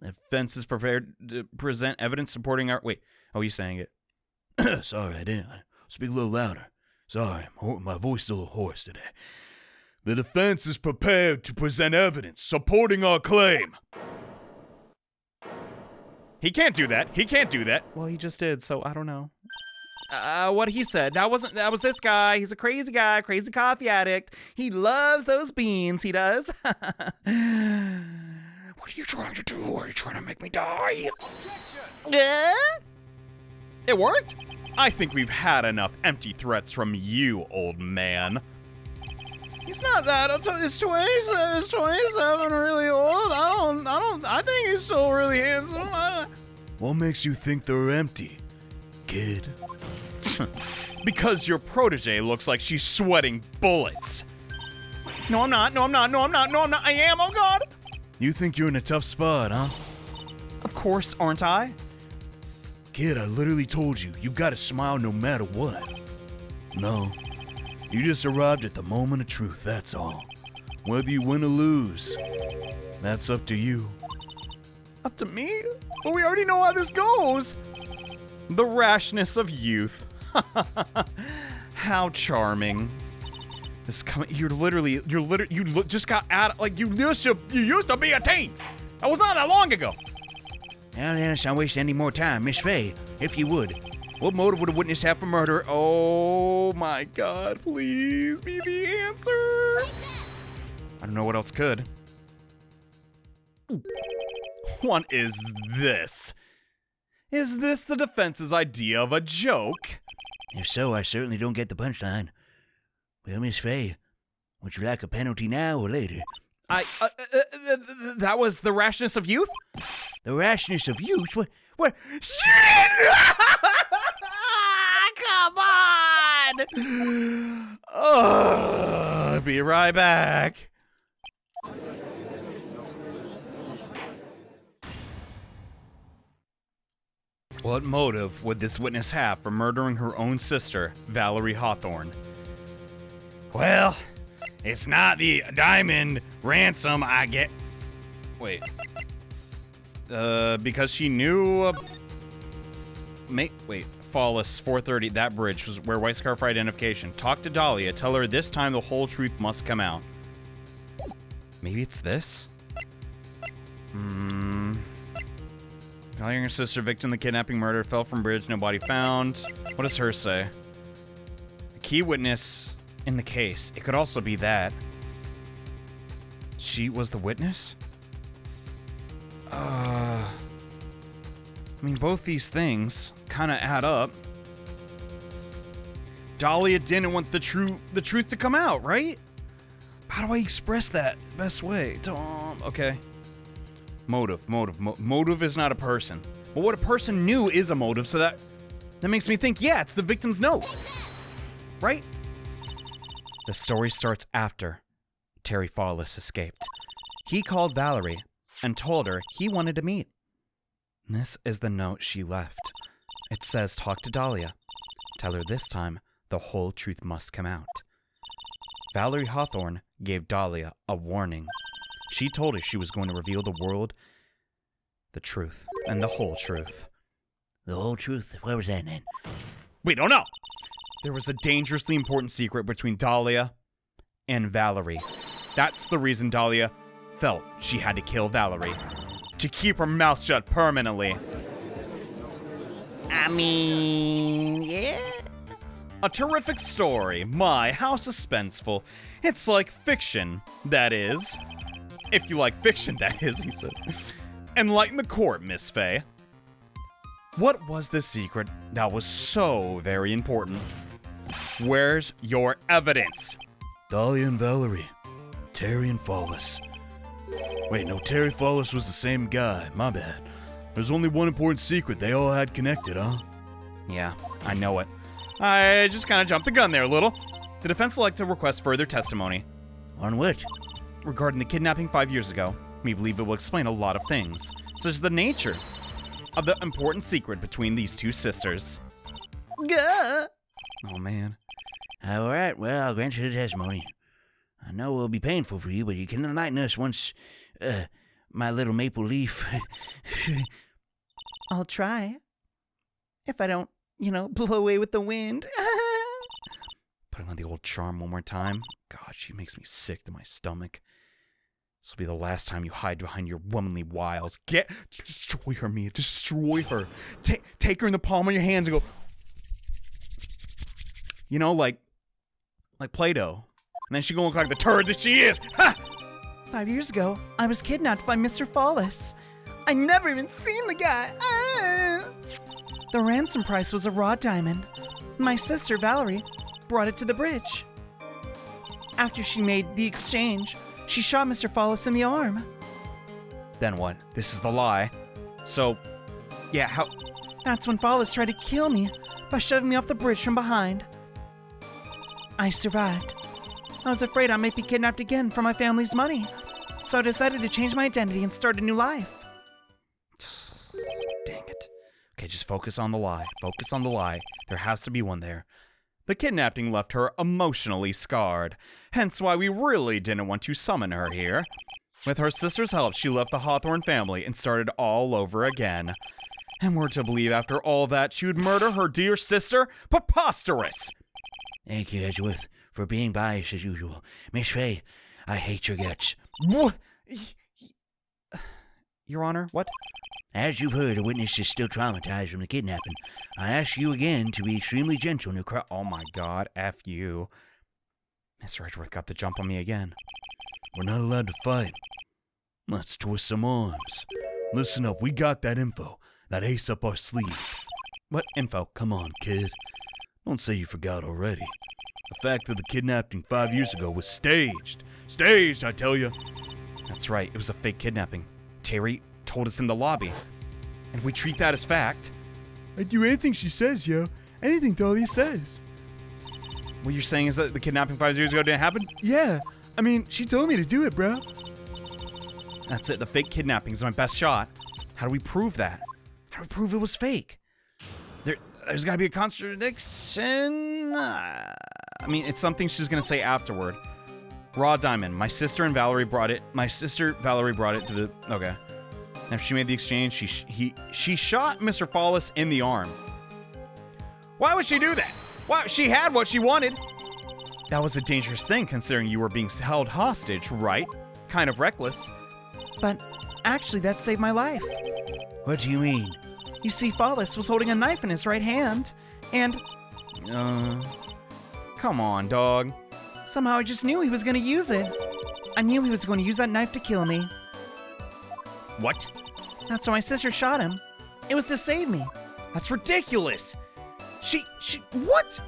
The defense is prepared to present evidence supporting our... Wait, you're saying it. Sorry, I didn't. Speak a little louder. Sorry, my voice is a little hoarse today. The defense is prepared to present evidence supporting our claim. He can't do that. He can't do that. Well, he just did, so I don't know. What he said. That was this guy. He's a crazy guy, crazy coffee addict. He loves those beans, he does. What are you trying to do? Are you trying to make me die? It worked? I think we've had enough empty threats from you, old man. He's not that. He's 27, really old. I think he's still really handsome. What makes you think they're empty, kid? Because your protege looks like she's sweating bullets. No, I'm not. I am. Oh, God. You think you're in a tough spot, huh? Of course, aren't I? Kid, I literally told you, you gotta smile no matter what. No, you just arrived at the moment of truth, that's all. Whether you win or lose, that's up to you. Up to me? But we already know how this goes. The rashness of youth. How charming. This you just got out, like you used to be a teen. That was not that long ago. Now, let's not waste any more time. Miss Faye, if you would, what motive would a witness have for murder? Oh my God, please be the answer. I don't know what else could. What is this? Is this the defense's idea of a joke? If so, I certainly don't get the punchline. Well, Miss Faye, would you like a penalty now or later? That was the rashness of youth? The rashness of youth? What? Shit! Come on! Be right back. What motive would this witness have for murdering her own sister, Valerie Hawthorne? Well, it's not the diamond ransom I get. Wait. Because she knew. Wait. Fallis 430. That bridge was where White Scarf identification. Talk to Dahlia. Tell her this time the whole truth must come out. Maybe it's this. Dahlia and her sister, victim of the kidnapping murder, fell from bridge. No body found. What does her say? The key witness in the case. It could also be that. She was the witness? I mean, both these things kind of add up. Dahlia didn't want the truth to come out, right? How do I express that best way? Okay. Motive is not a person. But what a person knew is a motive, so that makes me think, yeah, it's the victim's note. Right? The story starts after Terry Fallis escaped. He called Valerie and told her he wanted to meet. This is the note she left. It says, talk to Dahlia. Tell her this time the whole truth must come out. Valerie Hawthorne gave Dahlia a warning. She told her she was going to reveal the world the truth and the whole truth. The whole truth? What was that then? We don't know. There was a dangerously important secret between Dahlia and Valerie. That's the reason Dahlia felt she had to kill Valerie. To keep her mouth shut permanently. I mean, yeah. A terrific story. My, how suspenseful. It's like fiction, that is. If you like fiction, that is, he says. Enlighten the court, Miss Faye. What was the secret that was so very important? Where's your evidence? Dahlia and Valerie. Terry and Fallis. Wait, no, Terry Fallis was the same guy. My bad. There's only one important secret they all had connected, huh? Yeah, I know it. I just kind of jumped the gun there a little. The defense would like to request further testimony. On what? Regarding the kidnapping 5 years ago. We believe it will explain a lot of things, such as the nature of the important secret between these two sisters. Gah! Oh, man. All right, well, I'll grant you the testimony. I know it will be painful for you, but you can enlighten us once, my little maple leaf. I'll try. If I don't, blow away with the wind. Putting on the old charm one more time. God, she makes me sick to my stomach. This will be the last time you hide behind your womanly wiles. Destroy her, Mia. Destroy her. Take her in the palm of your hands and go, like Play-Doh. And then she gonna look like the turd that she is. Ha! 5 years ago, I was kidnapped by Mr. Fallis. I never even seen the guy. The ransom price was a raw diamond. My sister, Valerie, brought it to the bridge. After she made the exchange, she shot Mr. Fallis in the arm. Then what? This is the lie. So, yeah, how? That's when Fallis tried to kill me by shoving me off the bridge from behind. I survived. I was afraid I might be kidnapped again for my family's money, so I decided to change my identity and start a new life. Dang it. Okay, just focus on the lie. Focus on the lie. There has to be one there. The kidnapping left her emotionally scarred, hence why we really didn't want to summon her here. With her sister's help, she left the Hawthorne family and started all over again. And we're to believe after all that she would murder her dear sister? Preposterous! Thank you, Edgeworth, for being biased as usual. Miss Faye, I hate your guts. What? Your Honor, what? As you've heard, a witness is still traumatized from the kidnapping. I ask you again to be extremely gentle in your Oh my God, F you. Mr. Edgeworth got the jump on me again. We're not allowed to fight. Let's twist some arms. Listen up, we got that info. That ace up our sleeve. What info? Come on, kid. Don't say you forgot already. The fact that the kidnapping 5 years ago was staged. Staged, I tell you. That's right, it was a fake kidnapping. Terry told us in the lobby. And if we treat that as fact, I'd do anything she says, yo. Anything Dahlia says. what you're saying is that the kidnapping 5 years ago didn't happen? Yeah. I mean, she told me to do it, bro. That's it, the fake kidnapping is my best shot. How do we prove that? How do we prove it was fake? There's gotta be a contradiction. I mean, it's something she's gonna say afterward. Raw diamond. My sister Valerie brought it to the... Okay. After she made the exchange, she shot Mr. Follis in the arm. Why would she do that? Why? She had what she wanted. That was a dangerous thing, considering you were being held hostage, right? Kind of reckless. But actually, that saved my life. What do you mean? You see, Follis was holding a knife in his right hand, and Come on, dog. somehow I just knew he was going to use it. I knew he was going to use that knife to kill me. What? That's why my sister shot him. It was to save me. That's ridiculous. What?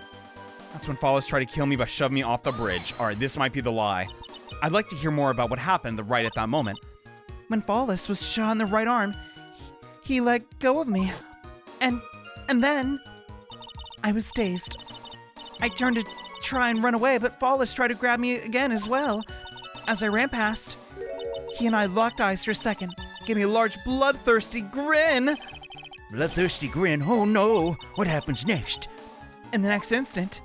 That's when Follis tried to kill me by shoving me off the bridge. All right, this might be the lie. I'd like to hear more about what happened right at that moment. When Follis was shot in the right arm, he let go of me. And then I was dazed. I turned to try and run away, but Follis tried to grab me again as well. As I ran past, he and I locked eyes for a second, gave me a large bloodthirsty grin. Bloodthirsty grin? Oh no! What happens next? In the next instant,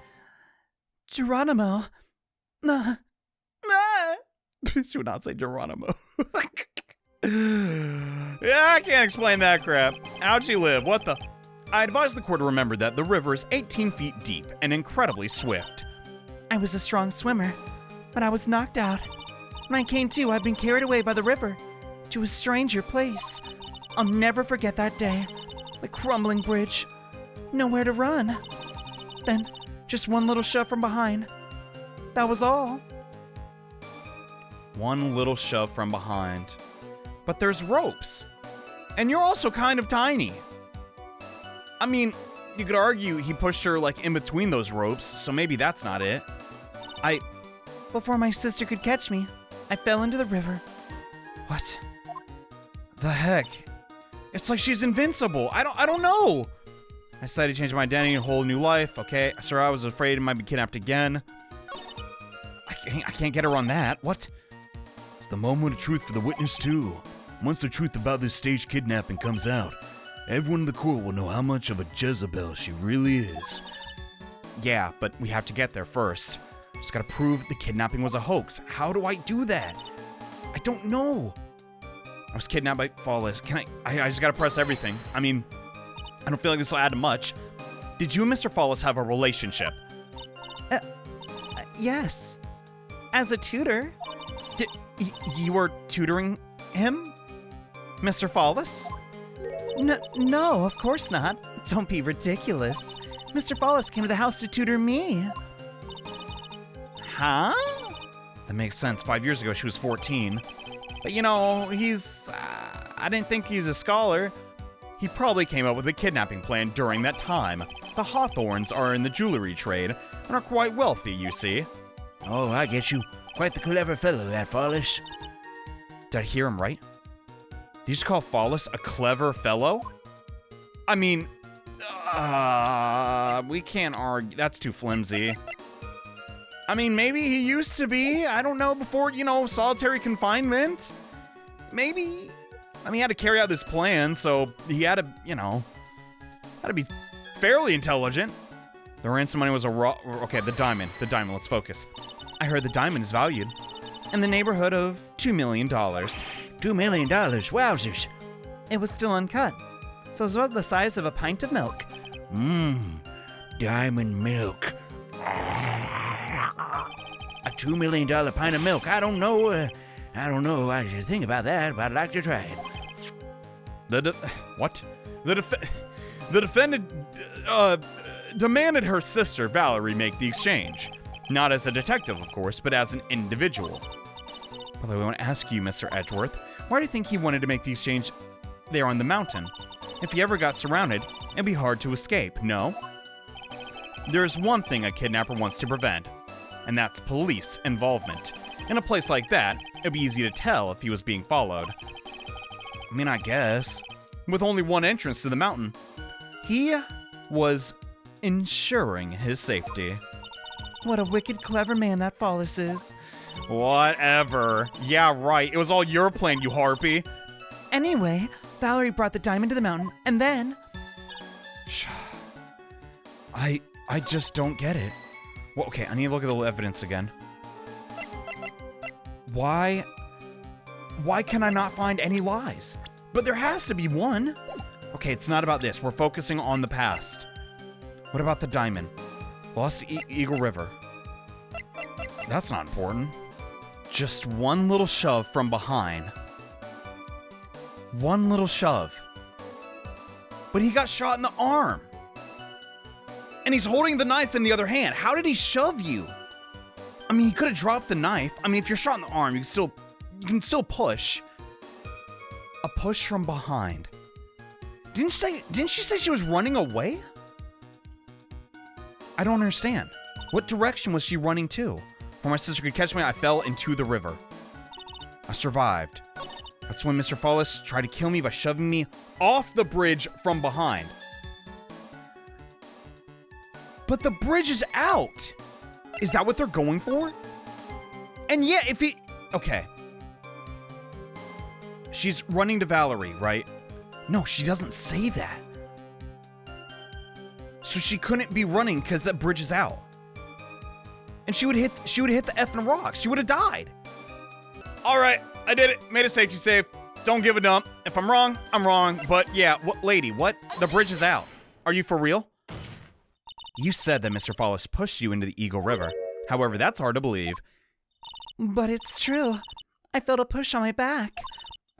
Geronimo. She would not say Geronimo. Yeah, I can't explain that crap. How'd she live? What the? I advise the court to remember that the river is 18 feet deep and incredibly swift. I was a strong swimmer, but I was knocked out. When I came to, I'd been carried away by the river to a stranger place. I'll never forget that day. The crumbling bridge. Nowhere to run. Then, just one little shove from behind. That was all. One little shove from behind. But there's ropes. And you're also kind of tiny. I mean, you could argue he pushed her like in between those ropes, so maybe that's not it. Before my sister could catch me, I fell into the river. What? The heck? It's like she's invincible. I don't know. I decided to change my identity and a whole new life. Okay, sir, I was afraid I might be kidnapped again. I can't get her on that. What? It's the moment of truth for the witness, too. Once the truth about this staged kidnapping comes out, everyone in the court will know how much of a Jezebel she really is. Yeah, but we have to get there first. Just gotta prove the kidnapping was a hoax. How do I do that? I don't know. I was kidnapped by Follis. I just gotta press everything. I mean, I don't feel like this will add to much. Did you and Mr. Follis have a relationship? Yes. As a tutor. You were tutoring him? Mr. Follis? No, of course not. Don't be ridiculous. Mr. Follis came to the house to tutor me. Huh? That makes sense. 5 years ago, she was 14. But you know, I didn't think he's a scholar. He probably came up with a kidnapping plan during that time. The Hawthorns are in the jewelry trade and are quite wealthy, you see. Oh, I get you. Quite the clever fellow, that Follis. Did I hear him right? Did you just call Follis a clever fellow? I mean, we can't argue. That's too flimsy. I mean, maybe he used to be. I don't know, before, solitary confinement. Maybe. I mean, he had to carry out this plan, so he had to, had to be fairly intelligent. The ransom money was okay, the diamond, let's focus. I heard the diamond is valued in the neighborhood of $2 million. $2 million? Wowzers. It was still uncut, so it was about the size of a pint of milk. Diamond milk. A $2 million pint of milk. I don't know what you think about that, but I'd like to try it. What? The defendant demanded her sister Valerie make the exchange. Not as a detective, of course, but as an individual. By the way, I want to ask you, Mr. Edgeworth, why do you think he wanted to make the exchange there on the mountain? If he ever got surrounded, it'd be hard to escape, no? There's one thing a kidnapper wants to prevent, and that's police involvement. In a place like that, it'd be easy to tell if he was being followed. I mean, I guess. With only one entrance to the mountain. He was ensuring his safety. What a wicked clever man that Follis is. Whatever. Yeah, right. It was all your plan, you harpy. Anyway, Valerie brought the diamond to the mountain, and then... I just don't get it. Well, okay, I need to look at the evidence again. Why can I not find any lies? But there has to be one. Okay, it's not about this. We're focusing on the past. What about the diamond? Lost to Eagle River. That's not important. Just one little shove from behind. One little shove. But he got shot in the arm. And he's holding the knife in the other hand. How did he shove you? I mean, he could have dropped the knife. I mean, if you're shot in the arm, you can still push. A push from behind. Didn't she say she was running away? I don't understand. What direction was she running to? Before my sister could catch me, I fell into the river. I survived. That's when Mr. Follis tried to kill me by shoving me off the bridge from behind. But the bridge is out! Is that what they're going for? And yeah, if he... Okay. She's running to Valerie, right? No, she doesn't say that. So she couldn't be running because that bridge is out. And she would hit the effing rock. She would have died. All right, I did it. Made a safety save. Don't give a dump. If I'm wrong, I'm wrong. But yeah, lady, what? The bridge is out. Are you for real? You said that Mr. Follis pushed you into the Eagle River. However, that's hard to believe. But it's true. I felt a push on my back.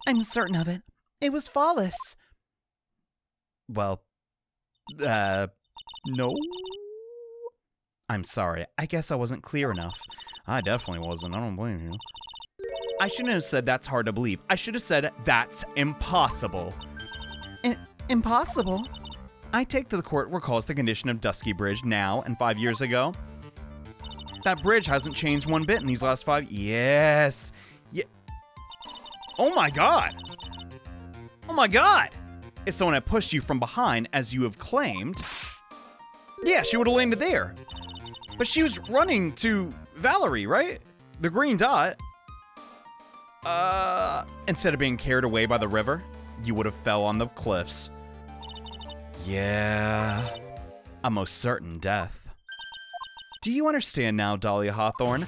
I'm certain of it. It was Follis. Well, no. I'm sorry. I guess I wasn't clear enough. I definitely wasn't. I don't blame you. I shouldn't have said that's hard to believe. I should have said that's impossible. Impossible? I take the court recalls the condition of Dusky Bridge now and 5 years ago. That bridge hasn't changed one bit in these last 5... Yes. Yeah. Oh my god. Oh my god. If someone had pushed you from behind, as you have claimed, yeah, she would have landed there. But she was running to Valerie, right? The green dot. Instead of being carried away by the river, you would have fell on the cliffs. Yeah. A most certain death. Do you understand now, Dahlia Hawthorne?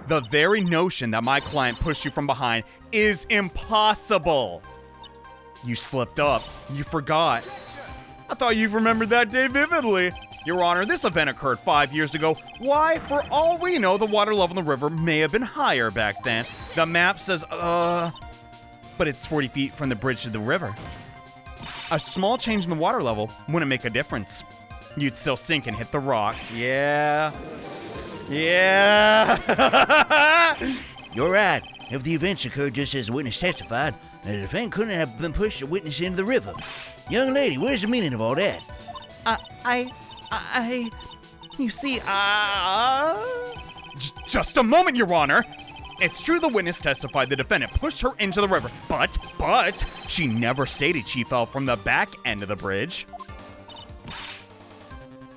The very notion that my client pushed you from behind is impossible. You slipped up. You forgot. I thought you remembered that day vividly. Your Honor, this event occurred 5 years ago. Why, for all we know, the water level in the river may have been higher back then. The map says, but it's 40 feet from the bridge to the river. A small change in the water level wouldn't make a difference. You'd still sink and hit the rocks. Yeah. Yeah. You're right. If the events occurred just as the witness testified, the defendant couldn't have been pushed the witness into the river. Young lady, where's the meaning of all that? You see, Just a moment, Your Honor. It's true the witness testified the defendant pushed her into the river, but she never stated she fell from the back end of the bridge.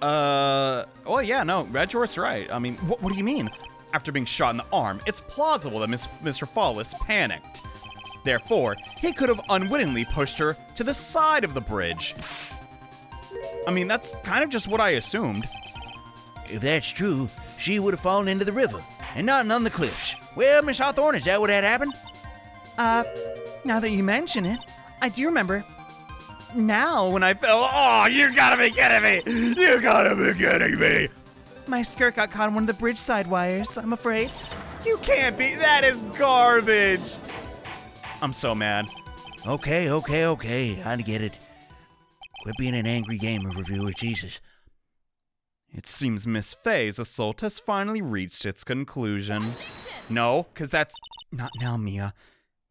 Well, yeah, no, Red Horse right. I mean, what do you mean? After being shot in the arm, it's plausible that Mr. Follis panicked. Therefore, he could have unwittingly pushed her to the side of the bridge. I mean, that's kind of just what I assumed. If that's true, she would have fallen into the river, and not on the cliffs. Well, Miss Hawthorne, is that what had happened? now that you mention it, I do remember. Now, When I fell, oh, you gotta be kidding me! You gotta be kidding me! my skirt got caught on one of the bridge side wires, I'm afraid. You can't be, that is garbage! I'm so mad. Okay, I get it. Quit being an angry gamer reviewer, Jesus. It seems Miss Faye's assault has finally reached its conclusion. No, because that's... Not now, Mia.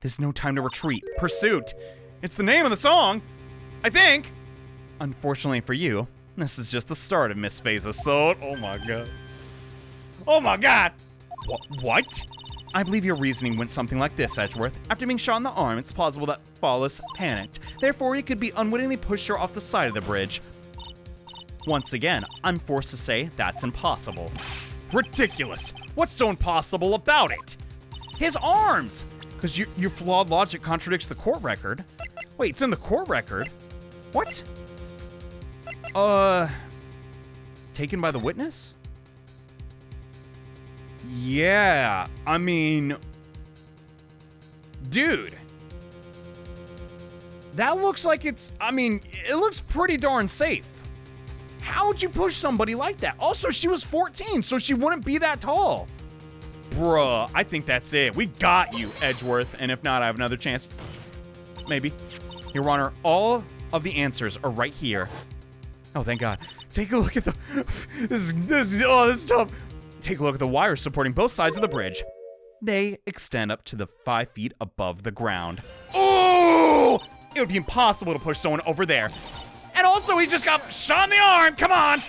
There's no time to retreat. Pursuit! It's the name of the song! I think! Unfortunately for you, this is just the start of Miss Faye's assault. Oh my god. Oh my god! What? I believe your reasoning went something like this, Edgeworth. After being shot in the arm, it's plausible that Follis panicked. Therefore, he could be unwittingly pushed her off the side of the bridge. Once again, I'm forced to say that's impossible. Ridiculous! What's so impossible about it? His arms! Because your flawed logic contradicts the court record. Wait, it's in the court record? What? Taken by the witness? Yeah, I mean... Dude. That looks like it looks pretty darn safe. How would you push somebody like that? Also, she was 14, so she wouldn't be that tall. Bruh, I think that's it. We got you, Edgeworth. And if not, I have another chance. Maybe. Your Honor, all of the answers are right here. Oh, thank God. Take a look at the... This is tough. Take a look at the wires supporting both sides of the bridge. They extend up to the 5 feet above the ground. Oh! It would be impossible to push someone over there. And also, he just got shot in the arm. Come on.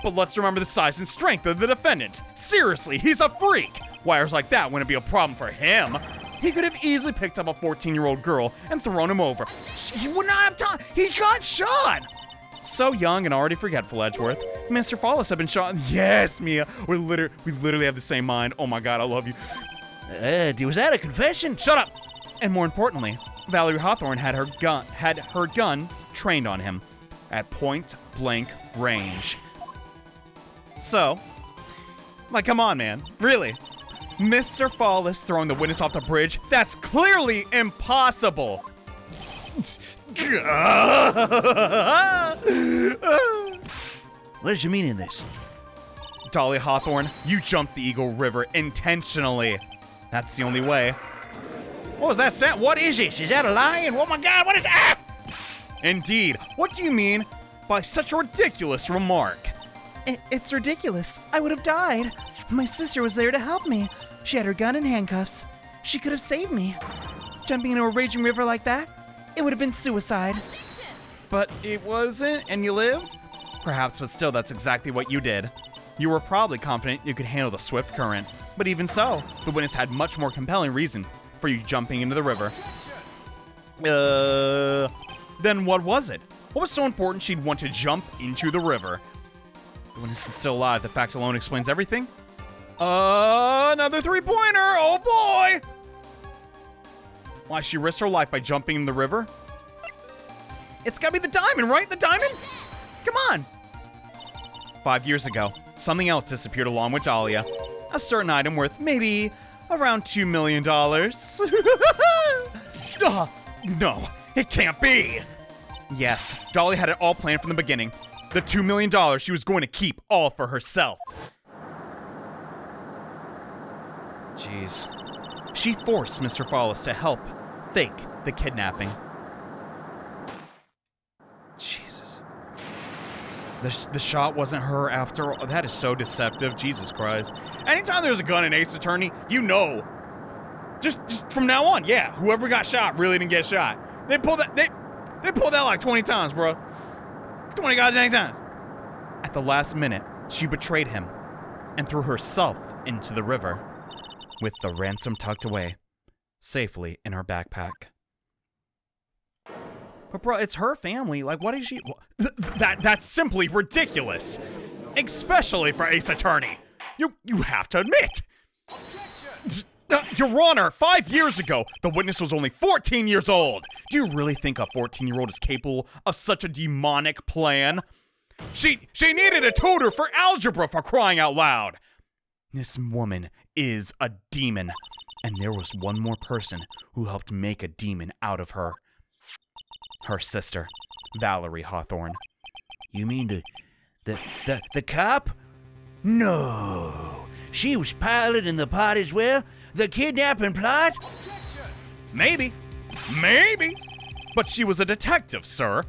But let's remember the size and strength of the defendant. Seriously, he's a freak. Wires like that wouldn't be a problem for him. He could have easily picked up a 14-year-old girl and thrown him over. He would not have time. He got shot. So young and already forgetful, Edgeworth. Mr. Follis had been shot. Yes, Mia. We literally have the same mind. Oh my God, I love you. Was that a confession? Shut up. And more importantly, Valerie Hawthorne had her gun trained on him at point-blank range. So, like, come on, man. Really? Mr. Follis throwing the witness off the bridge? That's clearly impossible. What does you mean in this? Dahlia Hawthorne, you jumped the Eagle River intentionally. That's the only way. What was that sound? What is it? Is that a lion? Oh my God, what is that? Indeed. What do you mean by such a ridiculous remark? It's ridiculous. I would have died. My sister was there to help me. She had her gun and handcuffs. She could have saved me. Jumping into a raging river like that, it would have been suicide. But it wasn't, and you lived? Perhaps, but still, that's exactly what you did. You were probably confident you could handle the swift current. But even so, the witness had much more compelling reason for you jumping into the river. Then what was it? What was so important she'd want to jump into the river? The witness is still alive. The fact alone explains everything. Another three-pointer! Oh boy! Why, she risked her life by jumping in the river? It's gotta be the diamond, right? The diamond? Come on! 5 years ago, something else disappeared along with Dahlia. A certain item worth maybe around $2 million. No, it can't be! Yes, Dahlia had it all planned from the beginning. The $2 million she was going to keep all for herself. Jeez. She forced Mr. Follis to help fake the kidnapping. Jesus. The shot wasn't her after all. That is so deceptive. Jesus Christ. Anytime there's a gun in Ace Attorney, you know. Just from now on, yeah. Whoever got shot really didn't get shot. They pulled that like 20 times, bro. 20 goddamn times. At the last minute, she betrayed him and threw herself into the river with the ransom tucked away safely in her backpack. But bro, it's her family. Like, what is she? That's simply ridiculous. Especially for Ace Attorney. You have to admit. Your Honor, 5 years ago, the witness was only 14 years old. Do you really think a 14-year-old is capable of such a demonic plan? She needed a tutor for algebra, for crying out loud. This woman is a demon. And there was one more person who helped make a demon out of her. Her sister, Valerie Hawthorne. You mean the cop? No. She was piloting the pot as well? The kidnapping plot? Maybe. But she was a detective, sir.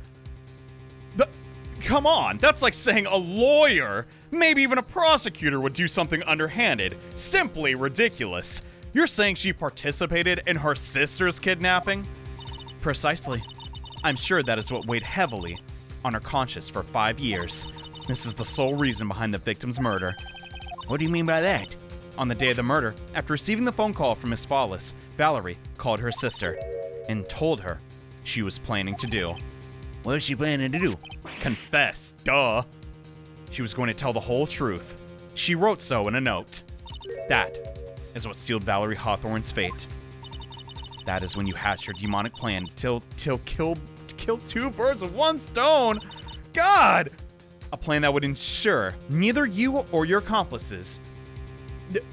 Come on, that's like saying a lawyer, maybe even a prosecutor would do something underhanded. Simply ridiculous. You're saying she participated in her sister's kidnapping? Precisely. I'm sure that is what weighed heavily on her conscience for 5 years. This is the sole reason behind the victim's murder. What do you mean by that? On the day of the murder, after receiving the phone call from Miss Fawless, Valerie called her sister and told her she was planning to do. What's she planning to do? Confess, duh. She was going to tell the whole truth. She wrote so in a note. That is what sealed Valerie Hawthorne's fate. That is when you hatched your demonic plan to kill two birds with one stone. God! A plan that would ensure neither you or your accomplices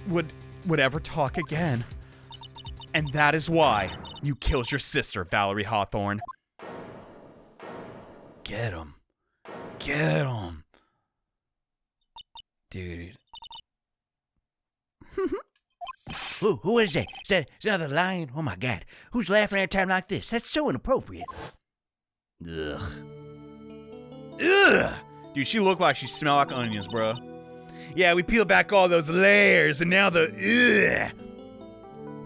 would ever talk again. And that is why you killed your sister, Valerie Hawthorne. Get him. Get him. Dude. Who is that? Is that another lion? Oh my God. Who's laughing at a time like this? That's so inappropriate. Ugh. Ugh! Dude, she looked like she smelled like onions, bro. Yeah, we peeled back all those layers, and now the ugh.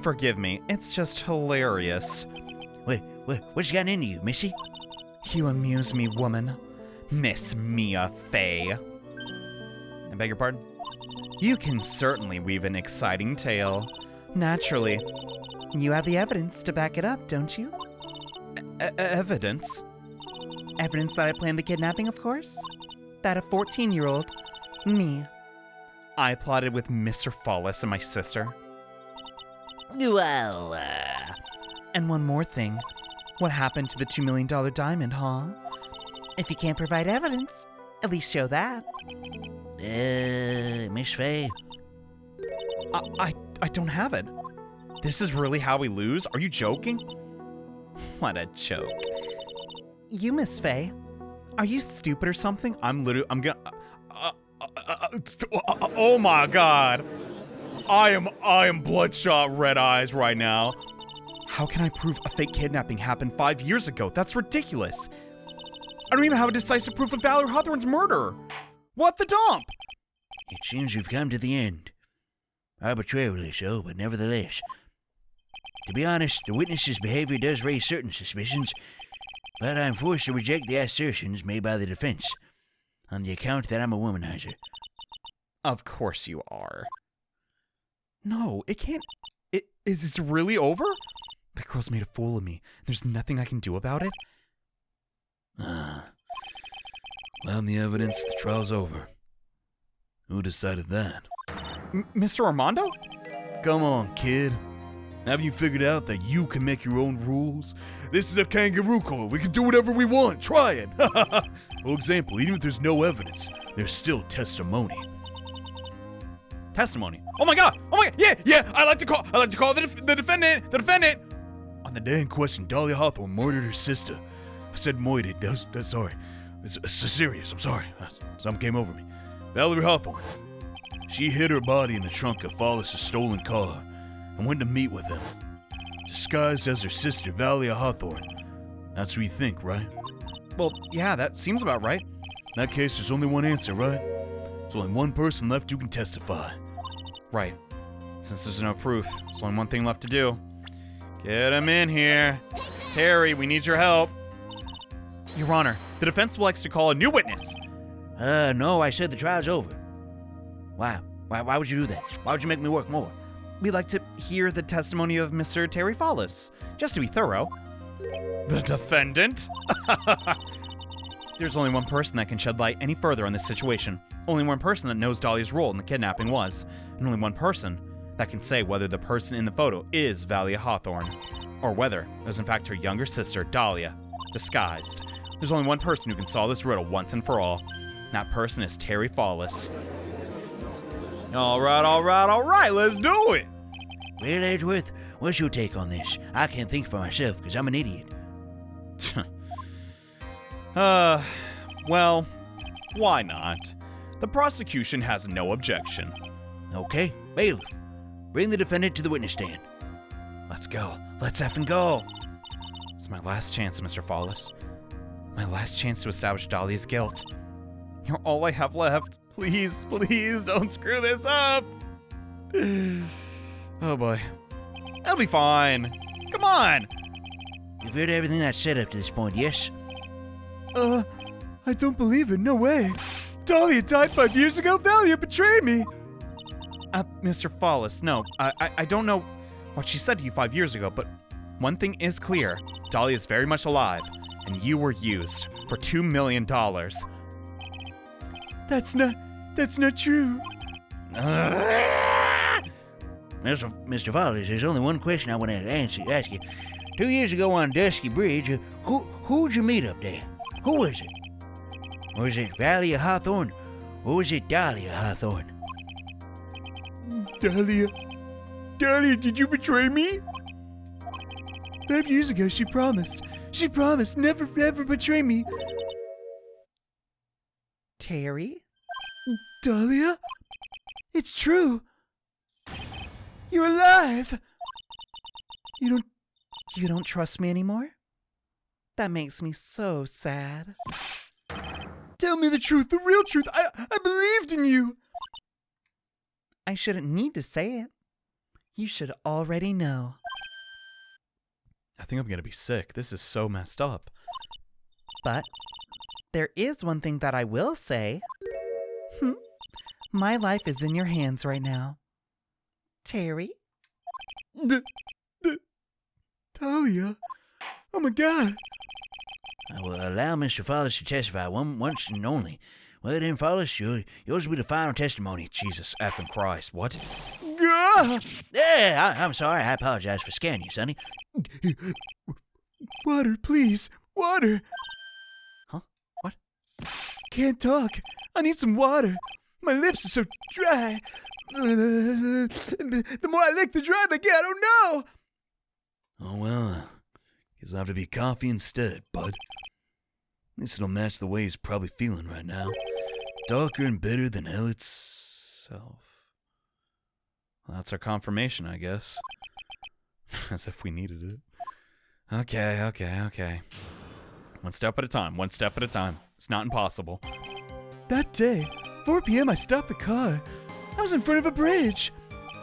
Forgive me, it's just hilarious. Wait, what's gotten into you, Missy? You amuse me, woman. Miss Mia Fey. I beg your pardon? You can certainly weave an exciting tale. Naturally. You have the evidence to back it up, don't you? Evidence? Evidence that I planned the kidnapping, of course. That a 14-year-old, me. I plotted with Mr. Fawless and my sister. Well, And one more thing. What happened to the $2 million diamond, huh? If you can't provide evidence, at least show that. Miss Fay. I don't have it. This is really how we lose? Are you joking? What a joke. You, Miss Fay, are you stupid or something? I'm gonna... oh my God. I am bloodshot red eyes right now. How can I prove a fake kidnapping happened 5 years ago? That's ridiculous. I don't even have a decisive proof of Valerie Hawthorne's murder. What the dump? It seems we've come to the end. Arbitrarily so, but nevertheless. To be honest, the witness's behavior does raise certain suspicions, but I'm forced to reject the assertions made by the defense on the account that I'm a womanizer. Of course you are. No, it can't... Is it really over? That girl's made a fool of me. There's nothing I can do about it? Found the evidence, the trial's over. Who decided that? Mr. Armando? Come on, kid. Haven't you figured out that you can make your own rules? This is a kangaroo court. We can do whatever we want. Try it. For example, even if there's no evidence, there's still testimony. Testimony. Oh my God! Yeah! I like to call the defendant. The defendant. On the day in question, Dahlia Hawthorne murdered her sister. I said moited. That's sorry. It's serious. I'm sorry. Something came over me. Valerie Hawthorne. She hid her body in the trunk of Fawless' stolen car and went to meet with him, disguised as her sister, Valerie Hawthorne. That's what you think, right? Well, yeah, that seems about right. In that case, there's only one answer, right? There's only one person left who can testify. Right. Since there's no proof, there's only one thing left to do. Get him in here. Terry, we need your help. Your Honor, the defense likes to call a new witness. No, I said the trial's over. Why would you do that? Why would you make me work more? We'd like to hear the testimony of Mr. Terry Fawless, just to be thorough. The defendant? There's only one person that can shed light any further on this situation. Only one person that knows Dahlia's role in the kidnapping was, and only one person that can say whether the person in the photo is Valerie Hawthorne, or whether it was in fact her younger sister, Dahlia, disguised. There's only one person who can solve this riddle once and for all. That person is Terry Fawless. All right, let's do it. Well, Edgeworth, what's your take on this? I can't think for myself because I'm an idiot. Well, why not? The prosecution has no objection. Okay, bailiff, bring the defendant to the witness stand. Let's go. Let's effing go. It's my last chance, Mr. Fawless. My last chance to establish Dahlia's guilt. You're all I have left. Please, don't screw this up. Oh boy. It'll be fine. Come on. You've heard everything that's said up to this point, yes? I don't believe it. No way. Dahlia died 5 years ago. Valerie betrayed me. Mr. Follis, no, I don't know what she said to you 5 years ago, but one thing is clear. Dahlia is very much alive, and you were used for $2 million. That's not true. Mr. Follis, there's only one question I want to ask you. 2 years ago on Dusky Bridge, who'd you meet up there? Who was it? Was it Valley of Hawthorne, or was it Dahlia Hawthorne? Dahlia, did you betray me? 5 years ago, she promised never ever betray me. Terry? Dahlia? It's true. You're alive. You don't trust me anymore? That makes me so sad. Tell me the truth, the real truth. I believed in you. I shouldn't need to say it. You should already know. I think I'm gonna be sick. This is so messed up. But there is one thing that I will say. My life is in your hands right now. Terry? Dahlia? Oh my God. I will allow Mr. Follis to testify once and only. Well then, Follis, yours will be the final testimony. Jesus effing Christ, what? Gah! Yeah, I'm sorry. I apologize for scaring you, Sonny. Water, please. Water. Huh? What? Can't talk. I need some water. My lips are so dry. The more I lick, the drier they get. Oh no! Oh well, guess I'll have to be coffee instead, bud. At least it'll match the way he's probably feeling right now. Darker and bitter than hell itself. Well, that's our confirmation, I guess. As if we needed it. Okay. One step at a time, one step at a time. It's not impossible. That day, 4 p.m., I stopped the car. I was in front of a bridge.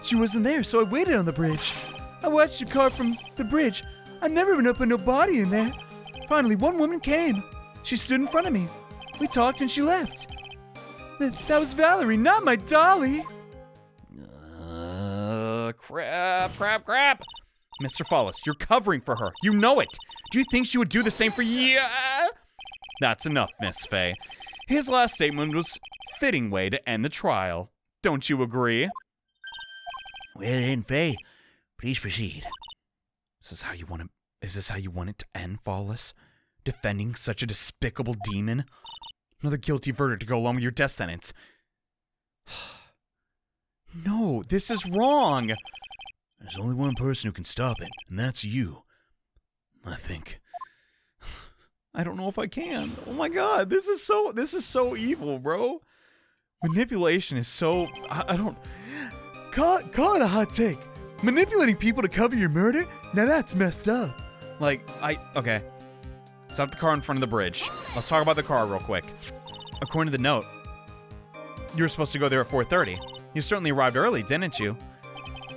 She wasn't there, so I waited on the bridge. I watched the car from the bridge. I'd never been up with no body in there. Finally, one woman came. She stood in front of me. We talked and she left. That was Valerie, not my Dolly. Crap. Mr. Follis, you're covering for her. You know it. Do you think she would do the same for you? That's enough, Miss Faye. His last statement was a fitting way to end the trial. Don't you agree? Well then, Faye, please proceed. Is this how you want it to end, Follis? Defending such a despicable demon? Another guilty verdict to go along with your death sentence. No, this is wrong. There's only one person who can stop it, and that's you. I think. I don't know if I can. Oh my God, this is so evil, bro. Manipulation is so. I don't. Call it a hot take. Manipulating people to cover your murder? Now that's messed up. Okay. Stop the car in front of the bridge. Let's talk about the car real quick. According to the note, you were supposed to go there at 4:30. You certainly arrived early, didn't you?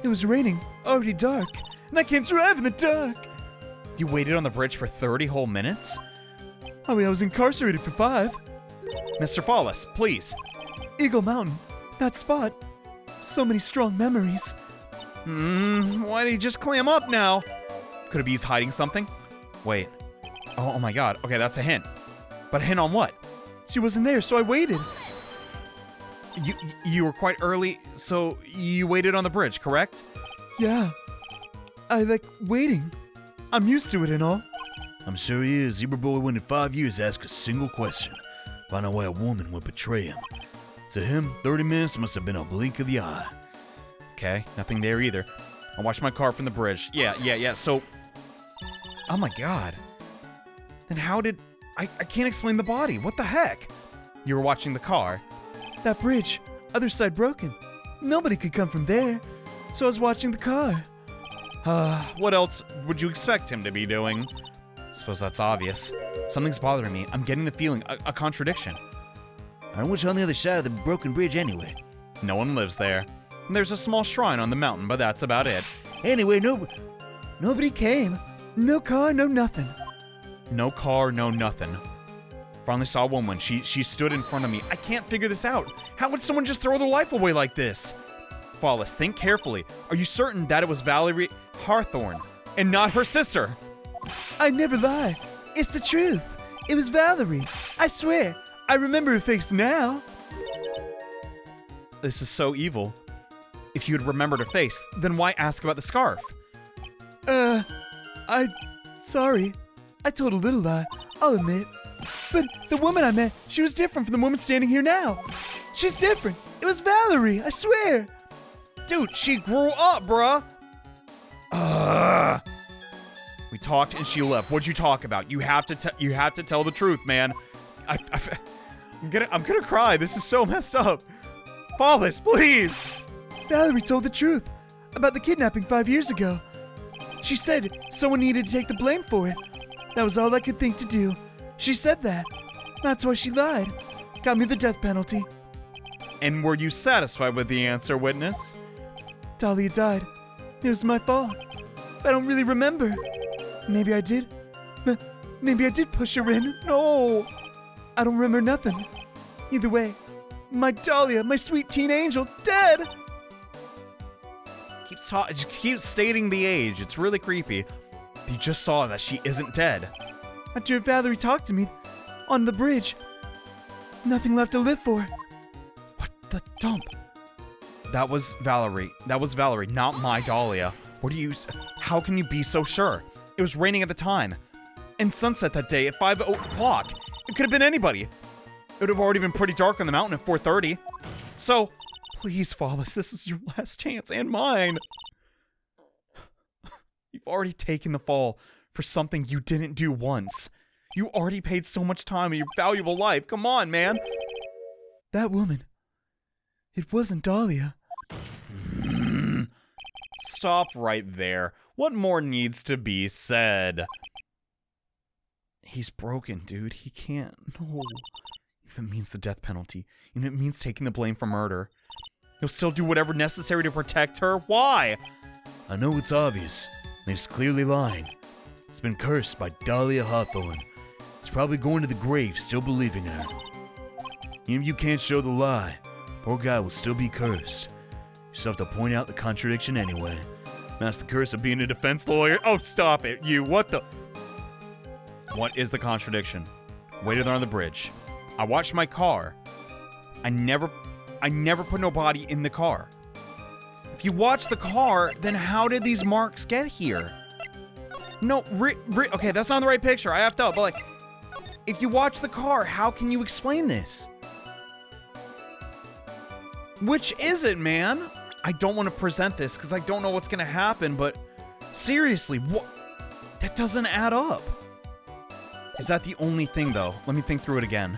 It was raining, already dark, and I can't drive in the dark. You waited on the bridge for 30 whole minutes? I was incarcerated for 5. Mr. Follis, please. Eagle Mountain, that spot. So many strong memories. Why did he just clam up now? Could it be he's hiding something? Wait. Oh my God. Okay, that's a hint. But a hint on what? She wasn't there, so I waited. You were quite early, so you waited on the bridge, correct? Yeah. I like waiting. I'm used to it and all. I'm sure he is. Zebra Boy went in 5 years to ask a single question. Find out why a woman would betray him. To him, 30 minutes must have been a blink of the eye. Okay, nothing there either. I watched my car from the bridge. Yeah, so... Oh my God. Then how did... I can't explain the body. What the heck? You were watching the car. That bridge, other side broken. Nobody could come from there, so I was watching the car. What else would you expect him to be doing? Suppose that's obvious. Something's bothering me. I'm getting the feeling, a contradiction. And what's on the other side of the broken bridge anyway? No one lives there. There's a small shrine on the mountain, but that's about it. Anyway, nobody came. No car, no nothing. No car, no nothing. Finally saw a woman. She stood in front of me. I can't figure this out. How would someone just throw their life away like this? Flawless, think carefully. Are you certain that it was Valerie Hawthorne and not her sister? I never lie. It's the truth. It was Valerie. I swear. I remember her face now. This is so evil. If you had remembered her face, then why ask about the scarf? Sorry. I told a little lie, I'll admit. But the woman I met, she was different from the woman standing here now. She's different. It was Valerie, I swear. Dude, she grew up, bruh. We talked and she left. What'd you talk about? You have to tell the truth, man. I'm gonna cry. This is so messed up. Flawless, please. Valerie told the truth about the kidnapping 5 years ago. She said someone needed to take the blame for it. That was all I could think to do. She said that. That's why she lied. Got me the death penalty. And were you satisfied with the answer, witness? Dahlia died. It was my fault. I don't really remember. Maybe I did. Maybe I did push her in. No. I don't remember nothing. Either way, my Dahlia, my sweet teen angel, dead. Just keeps stating the age. It's really creepy. You just saw that she isn't dead. After Valerie talked to me on the bridge, nothing left to live for. What the dump? That was Valerie. That was Valerie, not my Dahlia. How can you be so sure? It was raining at the time. And sunset that day at 5 o'clock. It could have been anybody. It would have already been pretty dark on the mountain at 4:30. So, please, Flawless, this is your last chance and mine. You've already taken the fall for something you didn't do once. You already paid so much time in your valuable life. Come on, man. That woman. It wasn't Dahlia. Stop right there. What more needs to be said? He's broken, dude. He can't. No. If it means the death penalty, even if it means taking the blame for murder, he'll still do whatever necessary to protect her. Why? I know it's obvious. He's clearly lying. It's been cursed by Dahlia Hawthorne. It's probably going to the grave still believing in her. Even if you can't show the lie, poor guy will still be cursed. You still have to point out the contradiction anyway. That's the curse of being a defense lawyer. Oh, stop it. What is the contradiction? Waited there on the bridge. I watched my car. I never put no body in the car. If you watch the car, then how did these marks get here? No, okay, that's not the right picture. I have to, but like, if you watch the car, how can you explain this? Which is it, man? I don't want to present this because I don't know what's going to happen, but seriously, what? That doesn't add up. Is that the only thing, though? Let me think through it again.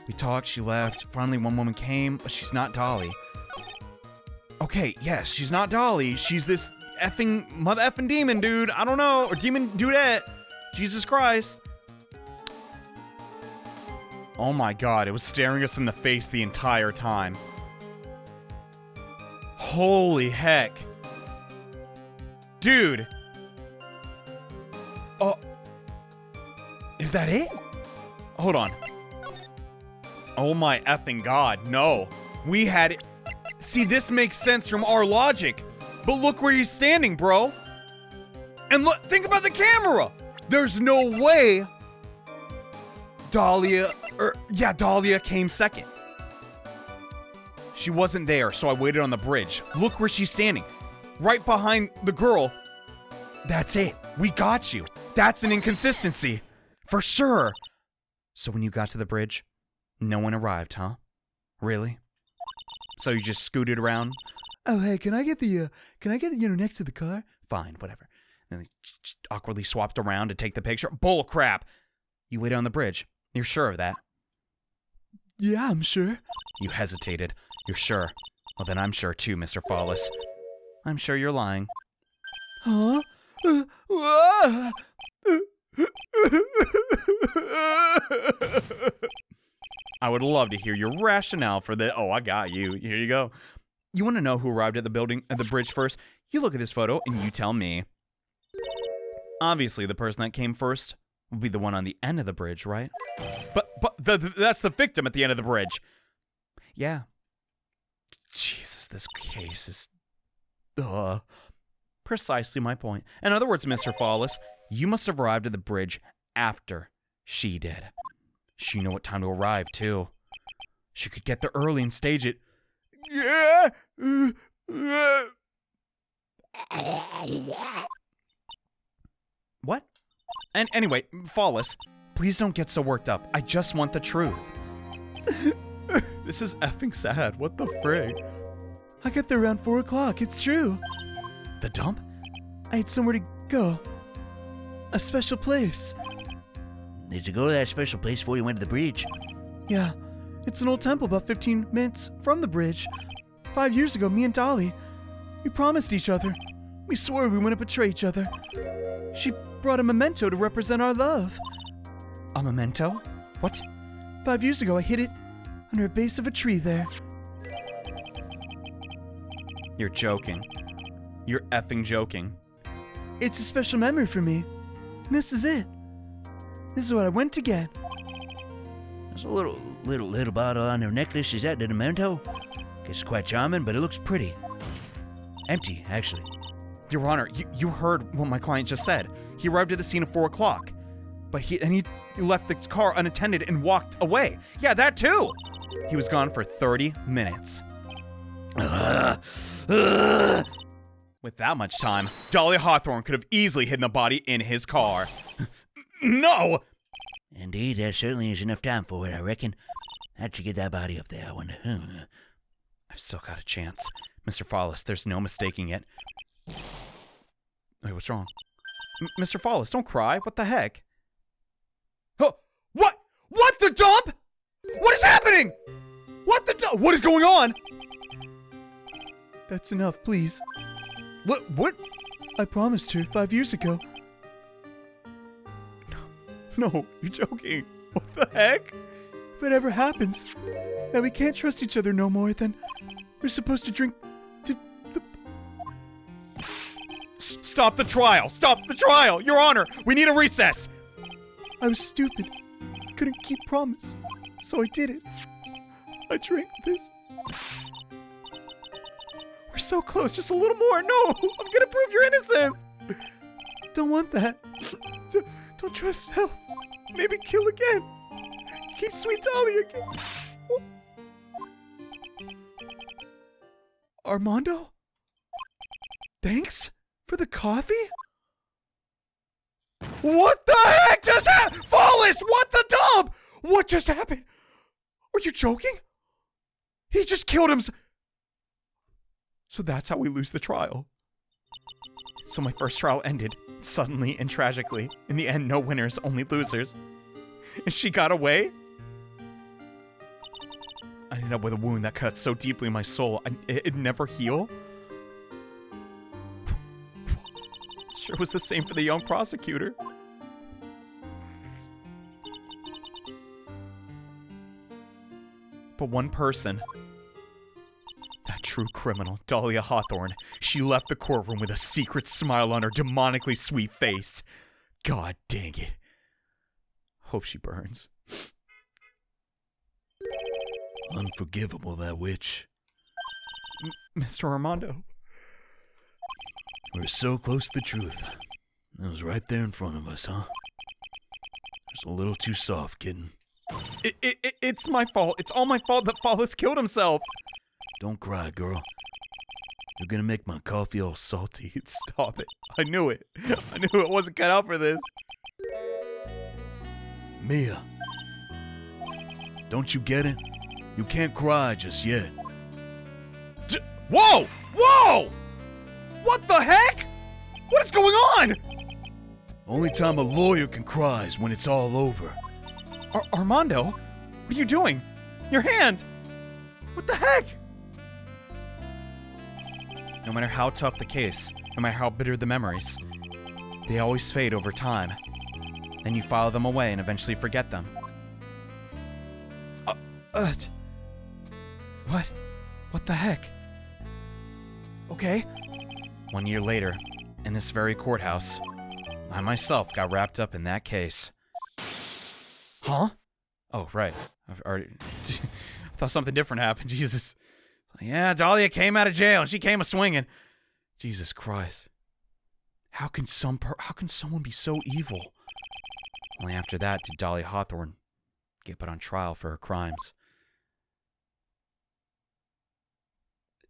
We talked, she left. Finally, one woman came, but she's not Dolly. Okay, yes, she's not Dolly. She's this mother effing demon dude. I don't know. Or demon dudette. Jesus Christ. Oh my god, it was staring us in the face the entire time. Holy heck. Dude. Oh. Is that it? Hold on. Oh my effing god, no. We had it. See, this makes sense from our logic. But look where he's standing, bro. And look, think about the camera. There's no way Dahlia came second. She wasn't there, so I waited on the bridge. Look where she's standing. Right behind the girl. That's it. We got you. That's an inconsistency. For sure. So when you got to the bridge, no one arrived, huh? Really? So you just scooted around? Oh, hey, can I get the next to the car? Fine, whatever. And they awkwardly swapped around to take the picture. Bull crap. You waited on the bridge. You're sure of that? Yeah, I'm sure. You hesitated. You're sure? Well, then I'm sure too, Mr. Flawless. I'm sure you're lying. Huh? I would love to hear your rationale for this. Oh, I got you. Here you go. You want to know who arrived at the bridge first? You look at this photo and you tell me. Obviously, the person that came first would be the one on the end of the bridge, right? But that's the victim at the end of the bridge. Yeah. Jesus. this case is... Precisely my point. In other words, Mr. Fawless, you must have arrived at the bridge after she did. She knew what time to arrive, too. She could get there early and stage it. Yeah! What? And anyway, Fawless, please don't get so worked up. I just want the truth. This is effing sad. What the frig? I got there around 4 o'clock, it's true. The dump? I had somewhere to go. A special place. Did you go to that special place before you went to the bridge? Yeah, it's an old temple about 15 minutes from the bridge. 5 years ago, me and Dolly, we promised each other. We swore we wouldn't betray each other. She brought a memento to represent our love. A memento? What? 5 years ago, I hid it under a base of a tree there. You're joking. You're effing joking. It's a special memory for me. And this is it. This is what I went to get. There's a little bottle on her necklace. Is that the memento? Guess it's quite charming, but it looks pretty. Empty, actually. Your Honor, you heard what my client just said. He arrived at the scene at 4 o'clock. But he left the car unattended and walked away. Yeah, that too! He was gone for 30 minutes. With that much time, Dahlia Hawthorne could have easily hidden the body in his car. No! Indeed, there certainly is enough time for it, I reckon. How'd you get that body up there, I wonder? I've still got a chance. Mr. Fawless, there's no mistaking it. Wait, what's wrong? Mr. Fawless, don't cry. What the heck? Oh, what? What the dump? What is happening? What the dump? What is going on? That's enough, please. What? I promised her 5 years ago. No, you're joking. What the heck? If it ever happens that we can't trust each other no more, then we're supposed to drink to the... Stop the trial! Stop the trial! Your Honor, we need a recess! I was stupid. Couldn't keep promise. So I did it. I drank this. We're so close, just a little more. No, I'm gonna prove your innocence. Don't want that. Don't trust self. Maybe kill again. Keep sweet Dolly again. Armando? Thanks for the coffee? What the heck just happened? Fawless, what the dump? What just happened? Are you joking? He just killed him. So that's how we lose the trial. So my first trial ended suddenly and tragically. In the end, no winners, only losers. And she got away? I ended up with a wound that cut so deeply in my soul, it'd never heal? Sure was the same for the young prosecutor. But one person, that true criminal, Dahlia Hawthorne, she left the courtroom with a secret smile on her demonically sweet face. God dang it. Hope she burns. Unforgivable, that witch. Mr. Armando. We're so close to the truth. It was right there in front of us, huh? Just a little too soft, kitten. It's my fault. It's all my fault that Fawless killed himself. Don't cry, girl. You're gonna make my coffee all salty. Stop it. I knew it. I knew it wasn't cut out for this. Mia. Don't you get it? You can't cry just yet. Whoa! Whoa! What the heck? What is going on? Only time a lawyer can cry is when it's all over. Armando? What are you doing? Your hand! What the heck? No matter how tough the case, no matter how bitter the memories, they always fade over time. Then you file them away and eventually forget them. What? What the heck? Okay. 1 year later, in this very courthouse, I myself got wrapped up in that case. Huh? Oh, right. I've already... I thought something different happened. Jesus. Yeah, Dahlia came out of jail and she came a-swinging. Jesus Christ. How can someone be so evil? Only after that did Dahlia Hawthorne get put on trial for her crimes.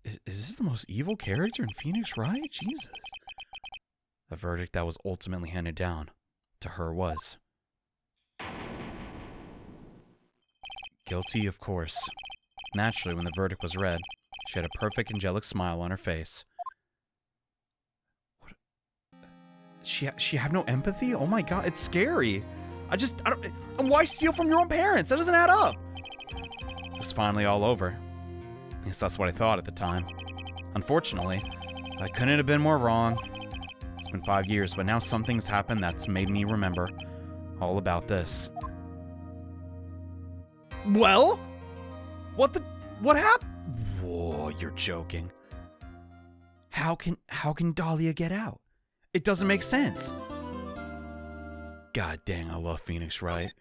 Is this the most evil character in Phoenix Wright? Jesus. The verdict that was ultimately handed down to her was guilty, of course. Naturally, when the verdict was read, she had a perfect angelic smile on her face. What? She have no empathy? Oh my god, it's scary. I don't. And why steal from your own parents? That doesn't add up. It was finally all over. At least that's what I thought at the time. Unfortunately, I couldn't have been more wrong. It's been 5 years, but now something's happened that's made me remember all about this. Well? What happened? Whoa, you're joking. How can Dahlia get out? It doesn't make sense. God dang, I love Phoenix Wright.